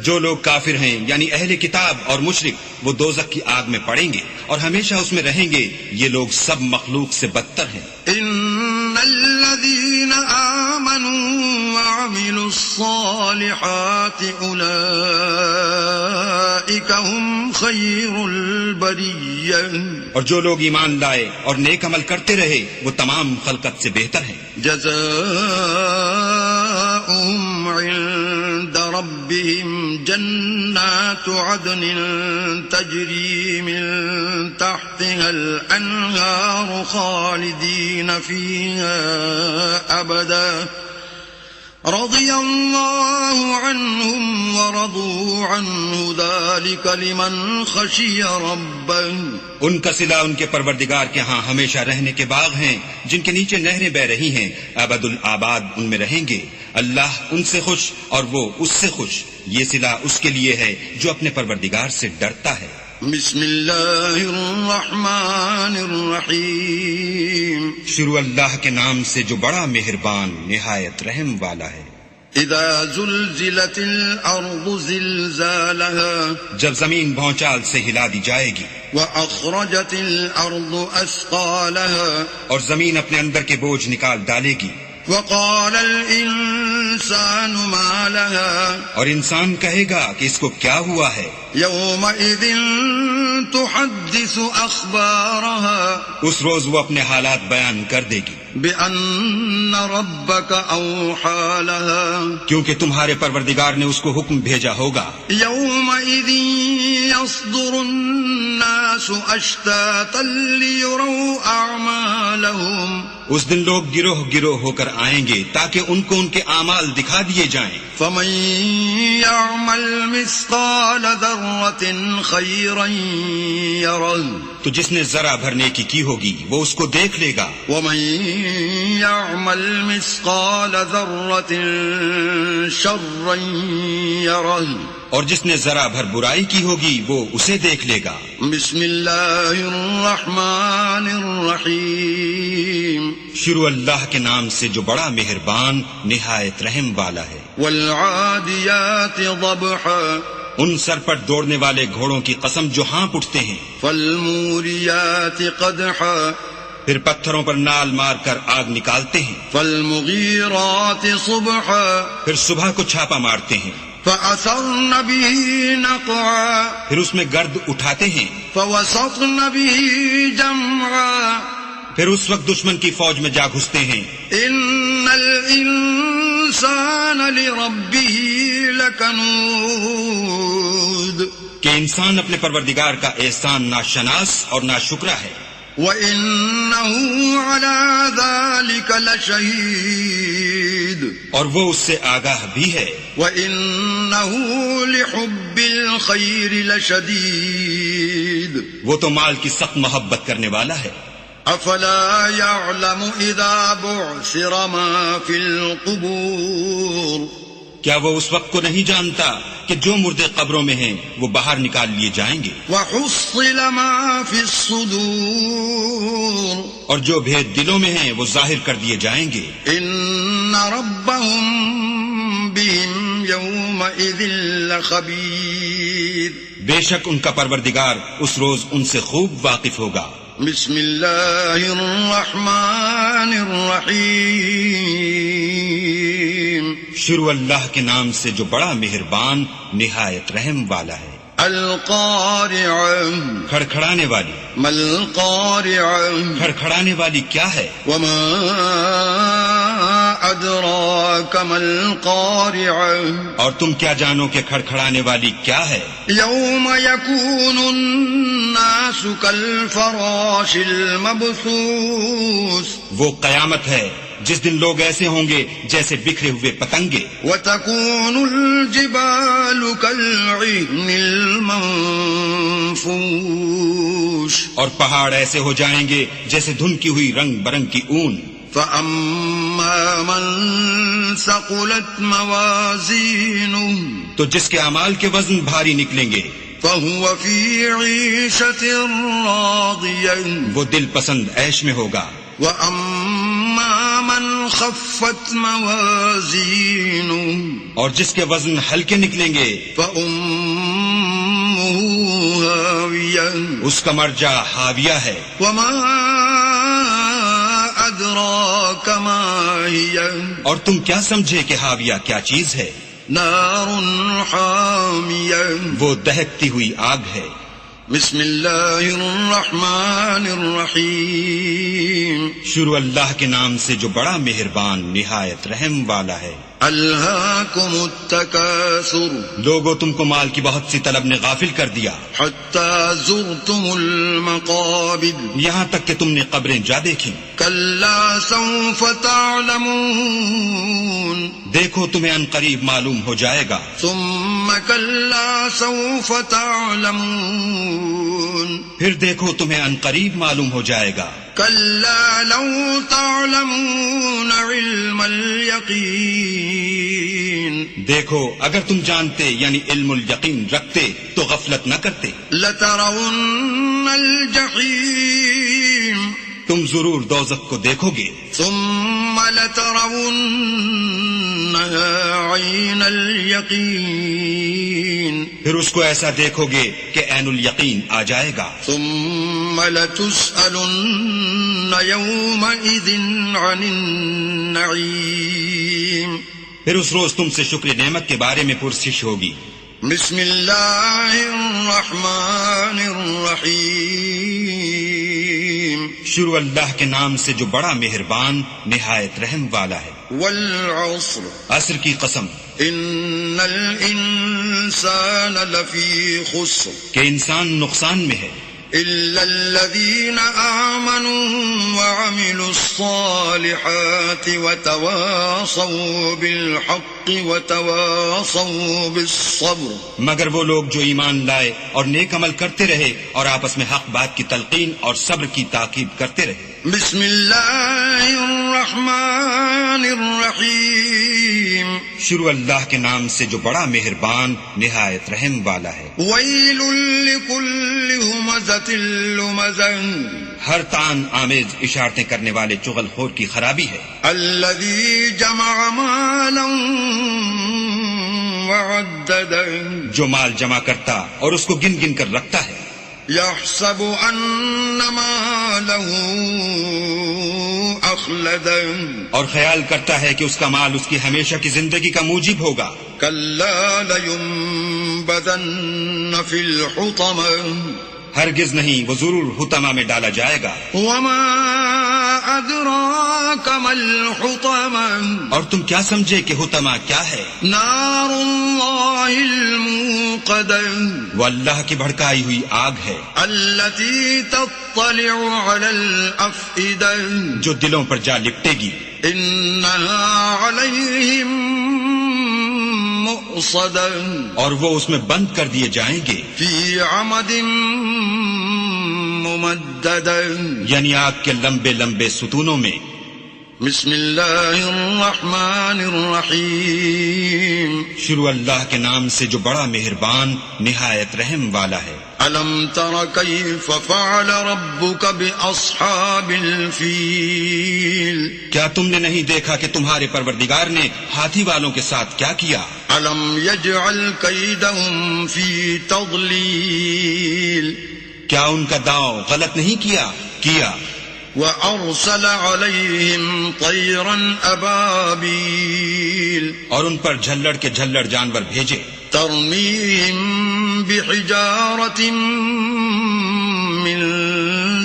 جو لوگ کافر ہیں یعنی اہل کتاب اور مشرک وہ دوزخ کی آگ میں پڑیں گے اور ہمیشہ اس میں رہیں گے. یہ لوگ سب مخلوق سے بدتر ہیں. ان الذين آمنوا وعملوا الصالحات اولئك هم خير البرية اور جو لوگ ایمان لائے اور نیک عمل کرتے رہے وہ تمام خلقت سے بہتر ہیں. جزاؤهم عند ربهم جنات عدن تجري من تحتها الأنهار خالدين فيها أبدا رضي الله عنهم ورضوا عنه ذلك لمن خشي ربه ان کا صلہ ان کے پروردگار کے ہاں ہمیشہ رہنے کے باغ ہیں جن کے نیچے نہریں بہ رہی ہیں. ابد الآباد ان میں رہیں گے. اللہ ان سے خوش اور وہ اس سے خوش. یہ صلہ اس کے لیے ہے جو اپنے پروردگار سے ڈرتا ہے. بسم اللہ الرحمن الرحیم شروع اللہ کے نام سے جو بڑا مہربان نہایت رحم والا ہے. إذا زلزلت الأرض زلزالها جب زمین بھونچال سے ہلا دی جائے گی، وأخرجت الأرض أثقالها اور زمین اپنے اندر کے بوجھ نکال ڈالے گی، وقال الإنسان ما لها اور انسان کہے گا کہ اس کو کیا ہوا ہے؟ يومئذ تحدث أخبارها اس روز وہ اپنے حالات بیان کر دے گی بأن ربك أوحى لها کیونکہ تمہارے پروردگار نے اس کو حکم بھیجا ہوگا۔ يومئذ يصدر الناس أشتاتا ليروا أعمالهم اس دن لوگ گروہ گروہ ہو کر آئیں گے تاکہ ان کو ان کے اعمال دکھا دیے جائیں۔ فمن يعمل مثقال ذرة خيرا يره تو جس نے ذرا بھر نیکی کی ہوگی وہ اس کو دیکھ لے گا، ومن يعمل مثقال ذرة شرا يره اور جس نے ذرا بھر برائی کی ہوگی وہ اسے دیکھ لے گا۔ بسم اللہ الرحمن الرحیم شروع اللہ کے نام سے جو بڑا مہربان نہایت رحم والا ہے۔ والعادیات ضبحا ان سر پر دوڑنے والے گھوڑوں کی قسم جو ہانپ اٹھتے ہیں، فالموریات قدحا پھر پتھروں پر نال مار کر آگ نکالتے ہیں، فالمغیرات صبحا پھر صبح کو چھاپا مارتے ہیں، فأثرن به نقعا پھر اس میں گرد اٹھاتے ہیں، فوسطن به جمعا پھر اس وقت دشمن کی فوج میں جا گھستے ہیں۔ ان الانسان لربه لکنود کہ انسان اپنے پروردگار کا احسان ناشناس اور ناشکرا ہے، وَإِنَّهُ عَلَى ذَلِكَ لَشَهِيدٌ اور وہ اس سے آگاہ بھی ہے، وَإِنَّهُ لِحُبِّ الْخَيْرِ لَشَدِيدٌ وہ تو مال کی سخت محبت کرنے والا ہے۔ أَفَلَا يَعْلَمُ إِذَا بُعْثِرَ مَا فِي الْقُبُورِ کیا وہ اس وقت کو نہیں جانتا کہ جو مردے قبروں میں ہیں وہ باہر نکال لیے جائیں گے، وَحُصِّلَ مَا فِي الصُّدُورِ اور جو بھید دلوں میں ہیں وہ ظاہر کر دیے جائیں گے۔ إِنَّ رَبَّهُم بِهِمْ يَوْمَئِذٍ لَخَبِيرٌ بے شک ان کا پروردگار اس روز ان سے خوب واقف ہوگا۔ بسم اللہ الرحمن الرحیم شروع اللہ کے نام سے جو بڑا مہربان نہایت رحم والا ہے۔ القارعہ کھڑکھڑانے والی، ما القارعہ کھڑکھڑانے والی کیا ہے؟ وما ادراک ما القارعہ اور تم کیا جانو کہ کھڑکھڑانے والی کیا ہے؟ یوم یکون الناس کالفراش المبثوث وہ قیامت ہے جس دن لوگ ایسے ہوں گے جیسے بکھرے ہوئے پتنگے، وتكون الجبال كالعهن المنفوش اور پہاڑ ایسے ہو جائیں گے جیسے دھنکی ہوئی رنگ برنگ کی اون۔ فأما من ثقلت موازینه تو جس کے اعمال کے وزن بھاری نکلیں گے فهو في عيشة راضية وہ دل پسند عیش میں ہوگا، وأما من خفت موازینه اور جس کے وزن ہلکے نکلیں گے فأمه هاوية اس کا مرجع حاویہ ہے۔ وما أدراك ما هي اور تم کیا سمجھے کہ حاویہ کیا چیز ہے؟ نار حامیہ وہ دہکتی ہوئی آگ ہے۔ بسم اللہ الرحمن الرحیم شروع اللہ کے نام سے جو بڑا مہربان نہایت رحم والا ہے۔ الہاکم التکاثر لوگوں تم کو مال کی بہت سی طلب نے غافل کر دیا، حتی زرتم المقابر یہاں تک کہ تم نے قبریں جا دیکھیں۔ کلا سوف تعلمون دیکھو تمہیں ان قریب معلوم ہو جائے گا۔ ثم کلا سوف تعلمون پھر دیکھو تمہیں ان قریب معلوم ہو جائے گا۔ کلا لو تعلمون علم الیقین دیکھو اگر تم جانتے یعنی علم الیقین رکھتے تو غفلت نہ کرتے۔ لترون الجحیم تم ضرور دوزخ کو دیکھو گے، ثم لترون عين اليقين پھر اس کو ایسا دیکھو گے کہ عین الیقین آ جائے گا. ثم لتسألن يومئذ عن النعيم. پھر اس روز تم سے شکر نعمت کے بارے میں پرسش ہوگی. بسم اللہ الرحمن الرحیم. شروع اللہ کے نام سے جو بڑا مہربان نہایت رحم والا ہے. والعصر. عصر کی قسم. ان الانسان لفی خسر. کہ انسان نقصان میں ہے الا الذین آمنوا وعملوا الصالحات وتواصوا بالحق وتواصوا بالصبر. مگر وہ لوگ جو ایمان لائے اور نیک عمل کرتے رہے اور آپس میں حق بات کی تلقین اور صبر کی تاکید کرتے رہے. بسم اللہ الرحمن الرحیم. شروع اللہ کے نام سے جو بڑا مہربان نہایت رحم والا ہے. ویل لکل ہمزۃ لمزہ. ہر تان آمیز اشارتیں کرنے والے چغل خور کی خرابی ہے. الذی جمع مالا وعددہ. جو مال جمع کرتا اور اس کو گن گن کر رکھتا ہے. یحسب ان مالہ اخلدہ. اور خیال کرتا ہے کہ اس کا مال اس کی ہمیشہ کی زندگی کا موجب ہوگا. کلا لینبذن فی الحطمہ. ہرگز نہیں، وہ ضرور حطمہ میں ڈالا جائے گا. وما ادراک ما الحطمہ. اور تم کیا سمجھے کہ حطمہ کیا ہے؟ نار اللہ الموقدہ. وہ اللہ کی بھڑکائی ہوئی آگ ہے. التي تطلع على الافئدہ. جو دلوں پر جا لپٹے گی. انها عليهم مؤصدہ. اور وہ اس میں بند کر دیے جائیں گے. فی عمد ممددہ. یعنی آگ کے لمبے لمبے ستونوں میں. بسم اللہ الرحمن الرحیم. شروع اللہ کے نام سے جو بڑا مہربان نہایت رحم والا ہے. الم تر کیف فعل ربک باصحاب الفیل. کیا تم نے نہیں دیکھا کہ تمہارے پروردگار نے ہاتھی والوں کے ساتھ کیا کیا؟ الم یجعل کیدہم فی تضلیل. کیا ان کا داؤ غلط نہیں کیا؟ وَأَرْسَلَ عَلَيْهِمْ طَيْرًا أَبَابِيلَ. اور ان پر جھلڑ کے جھلڑ جانور بھیجے. تَرْمِيهِمْ بِحِجَارَةٍ مِّن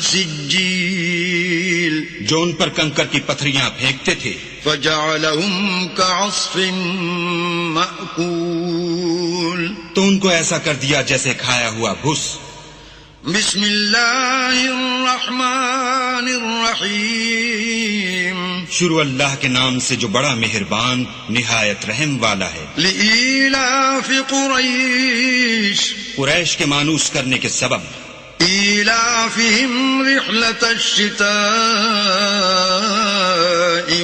سِجِّيلٍ. جو ان پر کنکر کی پتھریاں پھینکتے تھے. فَجَعَلَهُمْ كَعَصْفٍ مَأْكُولٍ. تو ان کو ایسا کر دیا جیسے کھایا ہوا بھس. بسم اللہ الرحمن الرحیم. شروع اللہ کے نام سے جو بڑا مہربان نہایت رحم والا ہے. لإیلاف قریش. قریش کے مانوس کرنے کے سبب. ایلافہم رحلۃ الشتاء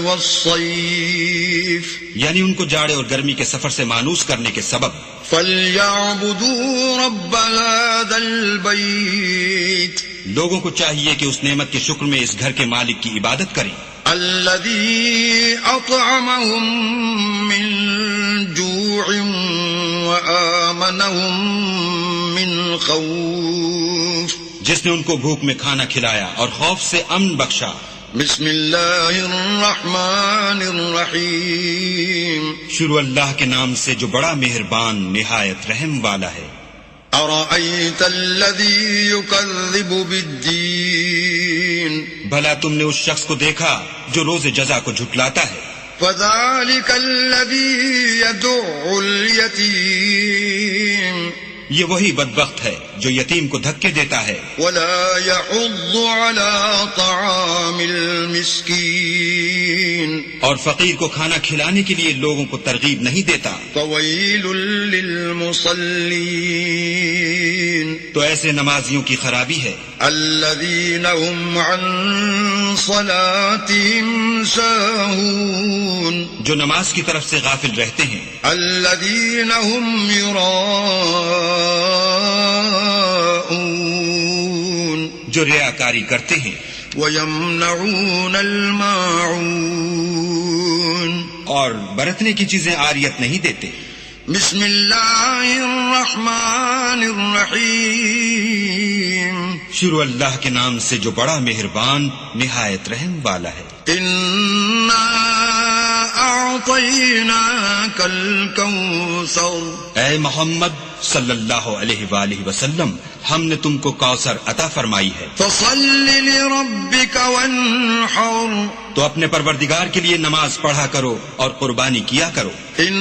والصیف. یعنی ان کو جاڑے اور گرمی کے سفر سے مانوس کرنے کے سبب. فَلْيَعْبُدُوا رَبَّ هَذَا الْبَيْتِ. لوگوں کو چاہیے کہ اس نعمت کے شکر میں اس گھر کے مالک کی عبادت کریں. الَّذِي أَطْعَمَهُم مِّن جُوعٍ وَآمَنَهُم مِّن خَوْفٍ. جس نے ان کو بھوک میں کھانا کھلایا اور خوف سے امن بخشا. بسم اللہ الرحمن الرحیم. شروع اللہ کے نام سے جو بڑا مہربان نہایت رحم والا ہے. ارأیت الذی یکذب بالدین. بھلا تم نے اس شخص کو دیکھا جو روز جزا کو جھٹلاتا ہے. فذلک الذی یدع الیتیم. یہ وہی بدبخت ہے جو یتیم کو دھکے دیتا ہے. ولا يحض على طعام المسکین. اور فقیر کو کھانا کھلانے کے لیے لوگوں کو ترغیب نہیں دیتا. فویل للمصلین. تو ایسے نمازیوں کی خرابی ہے. الذین هم عن صلاتهم ساہون. جو نماز کی طرف سے غافل رہتے ہیں. الذین هم یراءون. جو ریاکاری کرتے ہیں. وَيَمْنَعُونَ الْمَاعُونَ. اور برتنے کی چیزیں عاریت نہیں دیتے. بسم اللہ الرحمن الرحیم. شروع اللہ کے نام سے جو بڑا مہربان نہایت رحم والا ہے. انا اعطیناک الکوثر. اے محمد صلی اللہ علیہ وآلہ وسلم، ہم نے تم کو کوثر عطا فرمائی ہے. فصل لربک وانحر. تو اپنے پروردگار کے لیے نماز پڑھا کرو اور قربانی کیا کرو. ان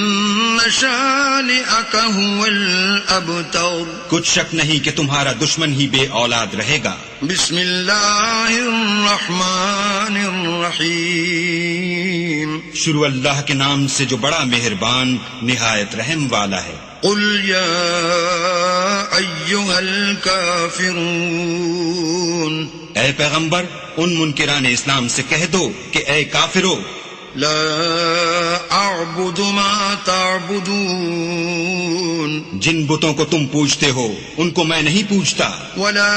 شانئک هو الابتر. کچھ شک نہیں کہ تمہارا دشمن ہی بے اولاد رہے گا. بسم اللہ الرحمن الرحیم. شروع اللہ کے نام سے جو بڑا مہربان نہایت رحم والا ہے. قل یا ایھا الکافرون. اے پیغمبر ان منکران اسلام سے کہہ دو کہ اے کافرو، لا اعبد ما تعبدون. جن بتوں کو تم پوجتے ہو ان کو میں نہیں پوجتا. ولا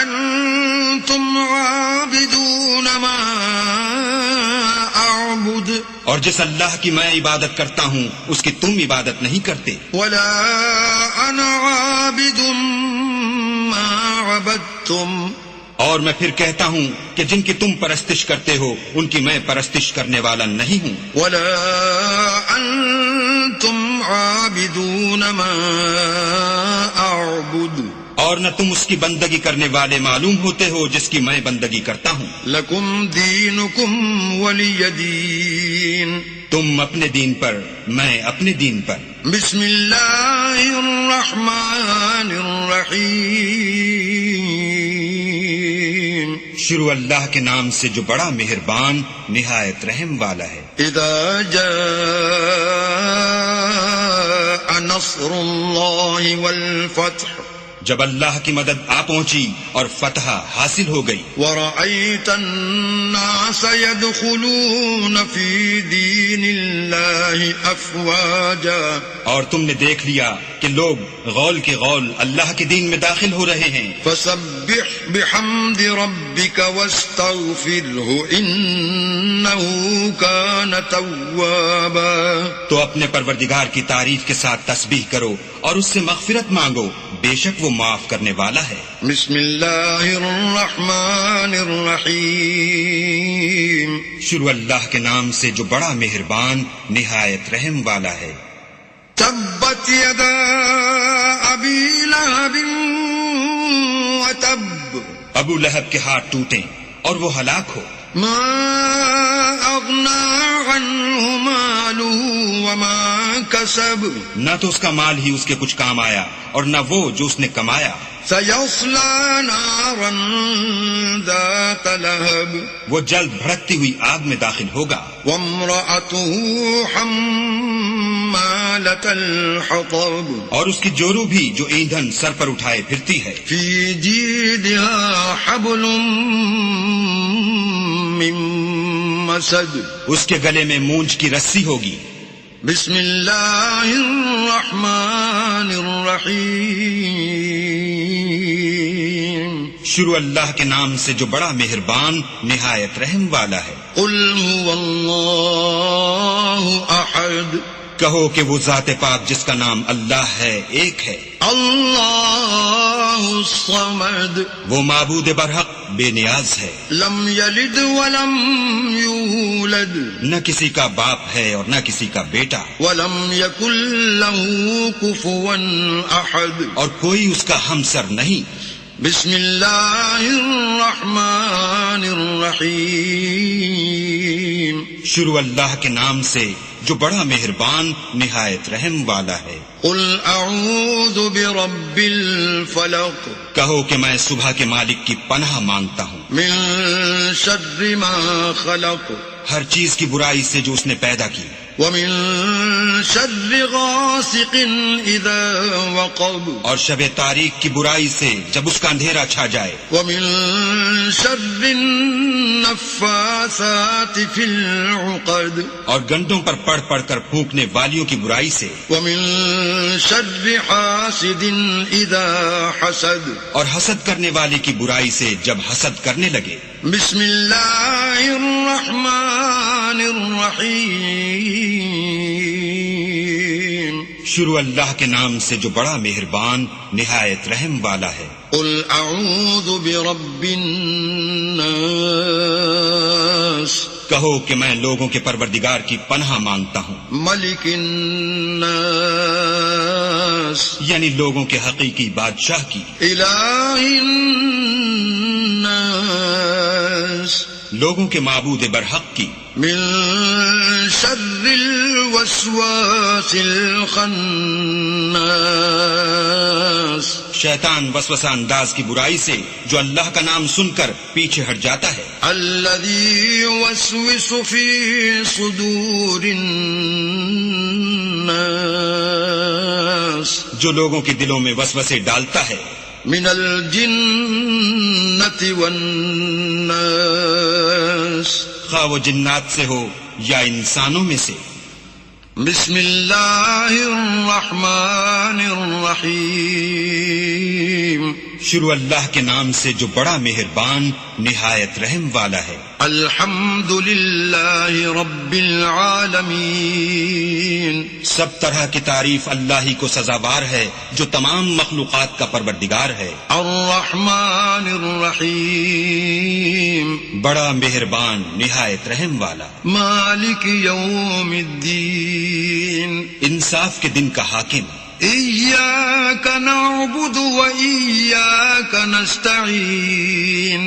انتم عابدون ما اعبد. اور جس اللہ کی میں عبادت کرتا ہوں اس کی تم عبادت نہیں کرتے. ولا انا عابد ما عبدتم. اور میں پھر کہتا ہوں کہ جن کی تم پرستش کرتے ہو ان کی میں پرستش کرنے والا نہیں ہوں. ولا انتم عابدون ما اعبد. اور نہ تم اس کی بندگی کرنے والے معلوم ہوتے ہو جس کی میں بندگی کرتا ہوں. لکم دینکم ولی دین. تم اپنے دین پر، میں اپنے دین پر. بسم اللہ الرحمن الرحیم. شروع اللہ کے نام سے جو بڑا مہربان نہایت رحم والا ہے. اذا جاء نصر اللہ والفتح. جب اللہ کی مدد آ پہنچی اور فتح حاصل ہو گئی. ورأيت الناس يدخلون في دين الله أفواجا. اور تم نے دیکھ لیا کہ لوگ غول کے غول اللہ کے دین میں داخل ہو رہے ہیں. فسبح بحمد ربك واستغفره إنه كان توابا. تو اپنے پروردگار کی تعریف کے ساتھ تسبیح کرو اور اس سے مغفرت مانگو، بے شک وہ معاف کرنے والا ہے. بسم اللہ الرحمن الرحیم. شروع اللہ کے نام سے جو بڑا مہربان نہایت رحم والا ہے. تبت یدا ابی لہب وتب. ابو لہب کے ہاتھ ٹوٹیں اور وہ ہلاک ہو. ما اغنى عنه ماله وما كسب. نہ تو اس کا مال ہی اس کے کچھ کام آیا اور نہ وہ جو اس نے کمایا. سيصلى نارا ذات لهب. وہ جلد بھڑکتی ہوئی آگ میں داخل ہوگا. وامرأته حمالة الحطب. اور اس کی جورو بھی جو ایندھن سر پر اٹھائے پھرتی ہے. في جيدها حبل من مسد. اس کے گلے میں مونج کی رسی ہوگی. بسم اللہ الرحمن الرحیم. شروع اللہ کے نام سے جو بڑا مہربان نہایت رحم والا ہے. قل هو اللہ احد. کہو کہ وہ ذات پاک جس کا نام اللہ ہے ایک ہے. اللہ الصمد. وہ معبود برحق بے نیاز ہے. لم یلد ولم یولد. نہ کسی کا باپ ہے اور نہ کسی کا بیٹا. ولم یکن له کفوا احد. اور کوئی اس کا ہمسر نہیں. بسم اللہ الرحمن الرحیم. شروع اللہ کے نام سے جو بڑا مہربان نہایت رحم والا ہے. قل اعوذ برب الفلق. کہو کہ میں صبح کے مالک کی پناہ مانگتا ہوں من شر ما خلق. ہر چیز کی برائی سے جو اس نے پیدا کی. ومن شر غاسق اذا وقب. اور شب تاریک کی برائی سے جب اس کا اندھیرا چھا جائے. ومن شر النفاثات في العقد. اور گنڈوں پر پڑھ پڑھ کر پھونکنے والیوں کی برائی سے. ومن شر حاسد اذا حسد. اور حسد کرنے والے کی برائی سے جب حسد کرنے لگے. بسم اللہ الرحمن الرحيم شروع اللہ کے نام سے جو بڑا مہربان نہایت رحم والا ہے. قل اعوذ برب الناس کہو کہ میں لوگوں کے پروردگار کی پناہ مانگتا ہوں. ملک الناس یعنی لوگوں کے حقیقی بادشاہ کی. الہ الناس لوگوں کے معبود برحق کی. من شر الوسواس الخناس شیطان وسوسہ انداز کی برائی سے جو اللہ کا نام سن کر پیچھے ہٹ جاتا ہے. الذي يوسوس في صدور الناس جو لوگوں کے دلوں میں وسوسے ڈالتا ہے. من الجنة والناس خواہ وہ جنات سے ہو یا انسانوں میں سے. بسم اللہ الرحمن الرحیم شروع اللہ کے نام سے جو بڑا مہربان نہایت رحم والا ہے. الحمد للہ رب العالمین سب طرح کی تعریف اللہ ہی کو سزاوار ہے جو تمام مخلوقات کا پروردگار ہے. الرحمن الرحیم بڑا مہربان نہایت رحم والا. مالک یوم الدین انصاف کے دن کا حاکم. ایاک نعبد و ایاک نستعین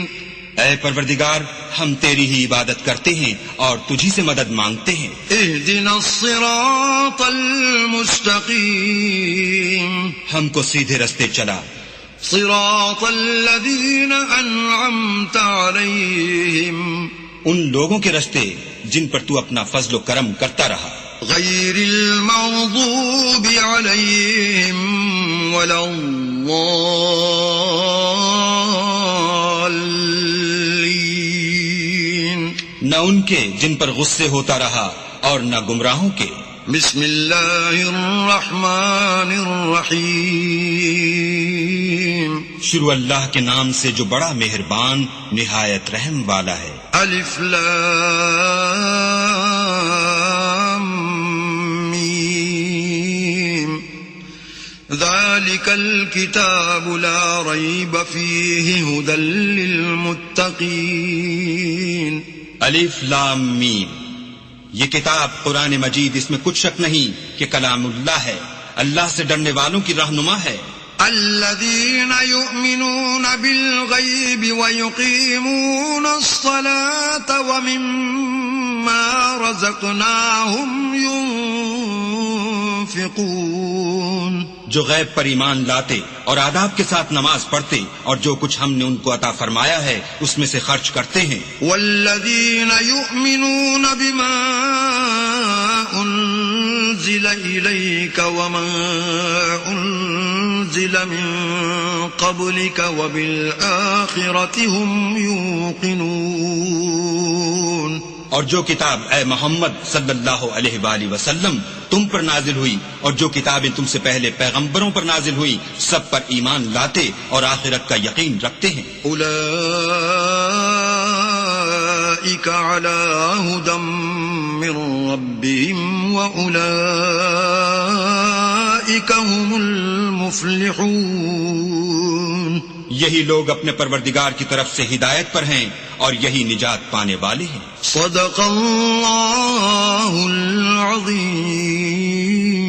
اے پروردگار ہم تیری ہی عبادت کرتے ہیں اور تجھی سے مدد مانگتے ہیں. اہدنا الصراط المستقیم ہم کو سیدھے رستے چلا. صراط الذین انعمت علیہم ان لوگوں کے رستے جن پر تو اپنا فضل و کرم کرتا رہا. غیر المغضوب علیہم ولا الضالین نہ ان کے جن پر غصے ہوتا رہا اور نہ گمراہوں کے. بسم اللہ الرحمن الرحیم شروع اللہ کے نام سے جو بڑا مہربان نہایت رحم والا ہے. الف لام میم ذالک الکتاب لا ریب فیہ ھدی للمتقین. الف لام میم یہ کتاب قرآن مجید اس میں کچھ شک نہیں کہ کلام اللہ ہے. اللہ سے ڈرنے والوں کی رہنما ہے. الذين يؤمنون بالغيب ويقيمون الصلاة ومما رزقناهم ينفقون جو غیب پر ایمان لاتے اور آداب کے ساتھ نماز پڑھتے اور جو کچھ ہم نے ان کو عطا فرمایا ہے اس میں سے خرچ کرتے ہیں. والذين يؤمنون بما أنزل إليك وما أنزل من قبلك وبالآخرة هم يوقنون اور جو کتاب اے محمد صلی اللہ علیہ وآلہ وسلم تم پر نازل ہوئی اور جو کتابیں تم سے پہلے پیغمبروں پر نازل ہوئی سب پر ایمان لاتے اور آخرت کا یقین رکھتے ہیں. اولئک علی ھدی من ربہم واولئک هم المفلحون یہی لوگ اپنے پروردگار کی طرف سے ہدایت پر ہیں اور یہی نجات پانے والے ہیں. صدق اللہ العظیم.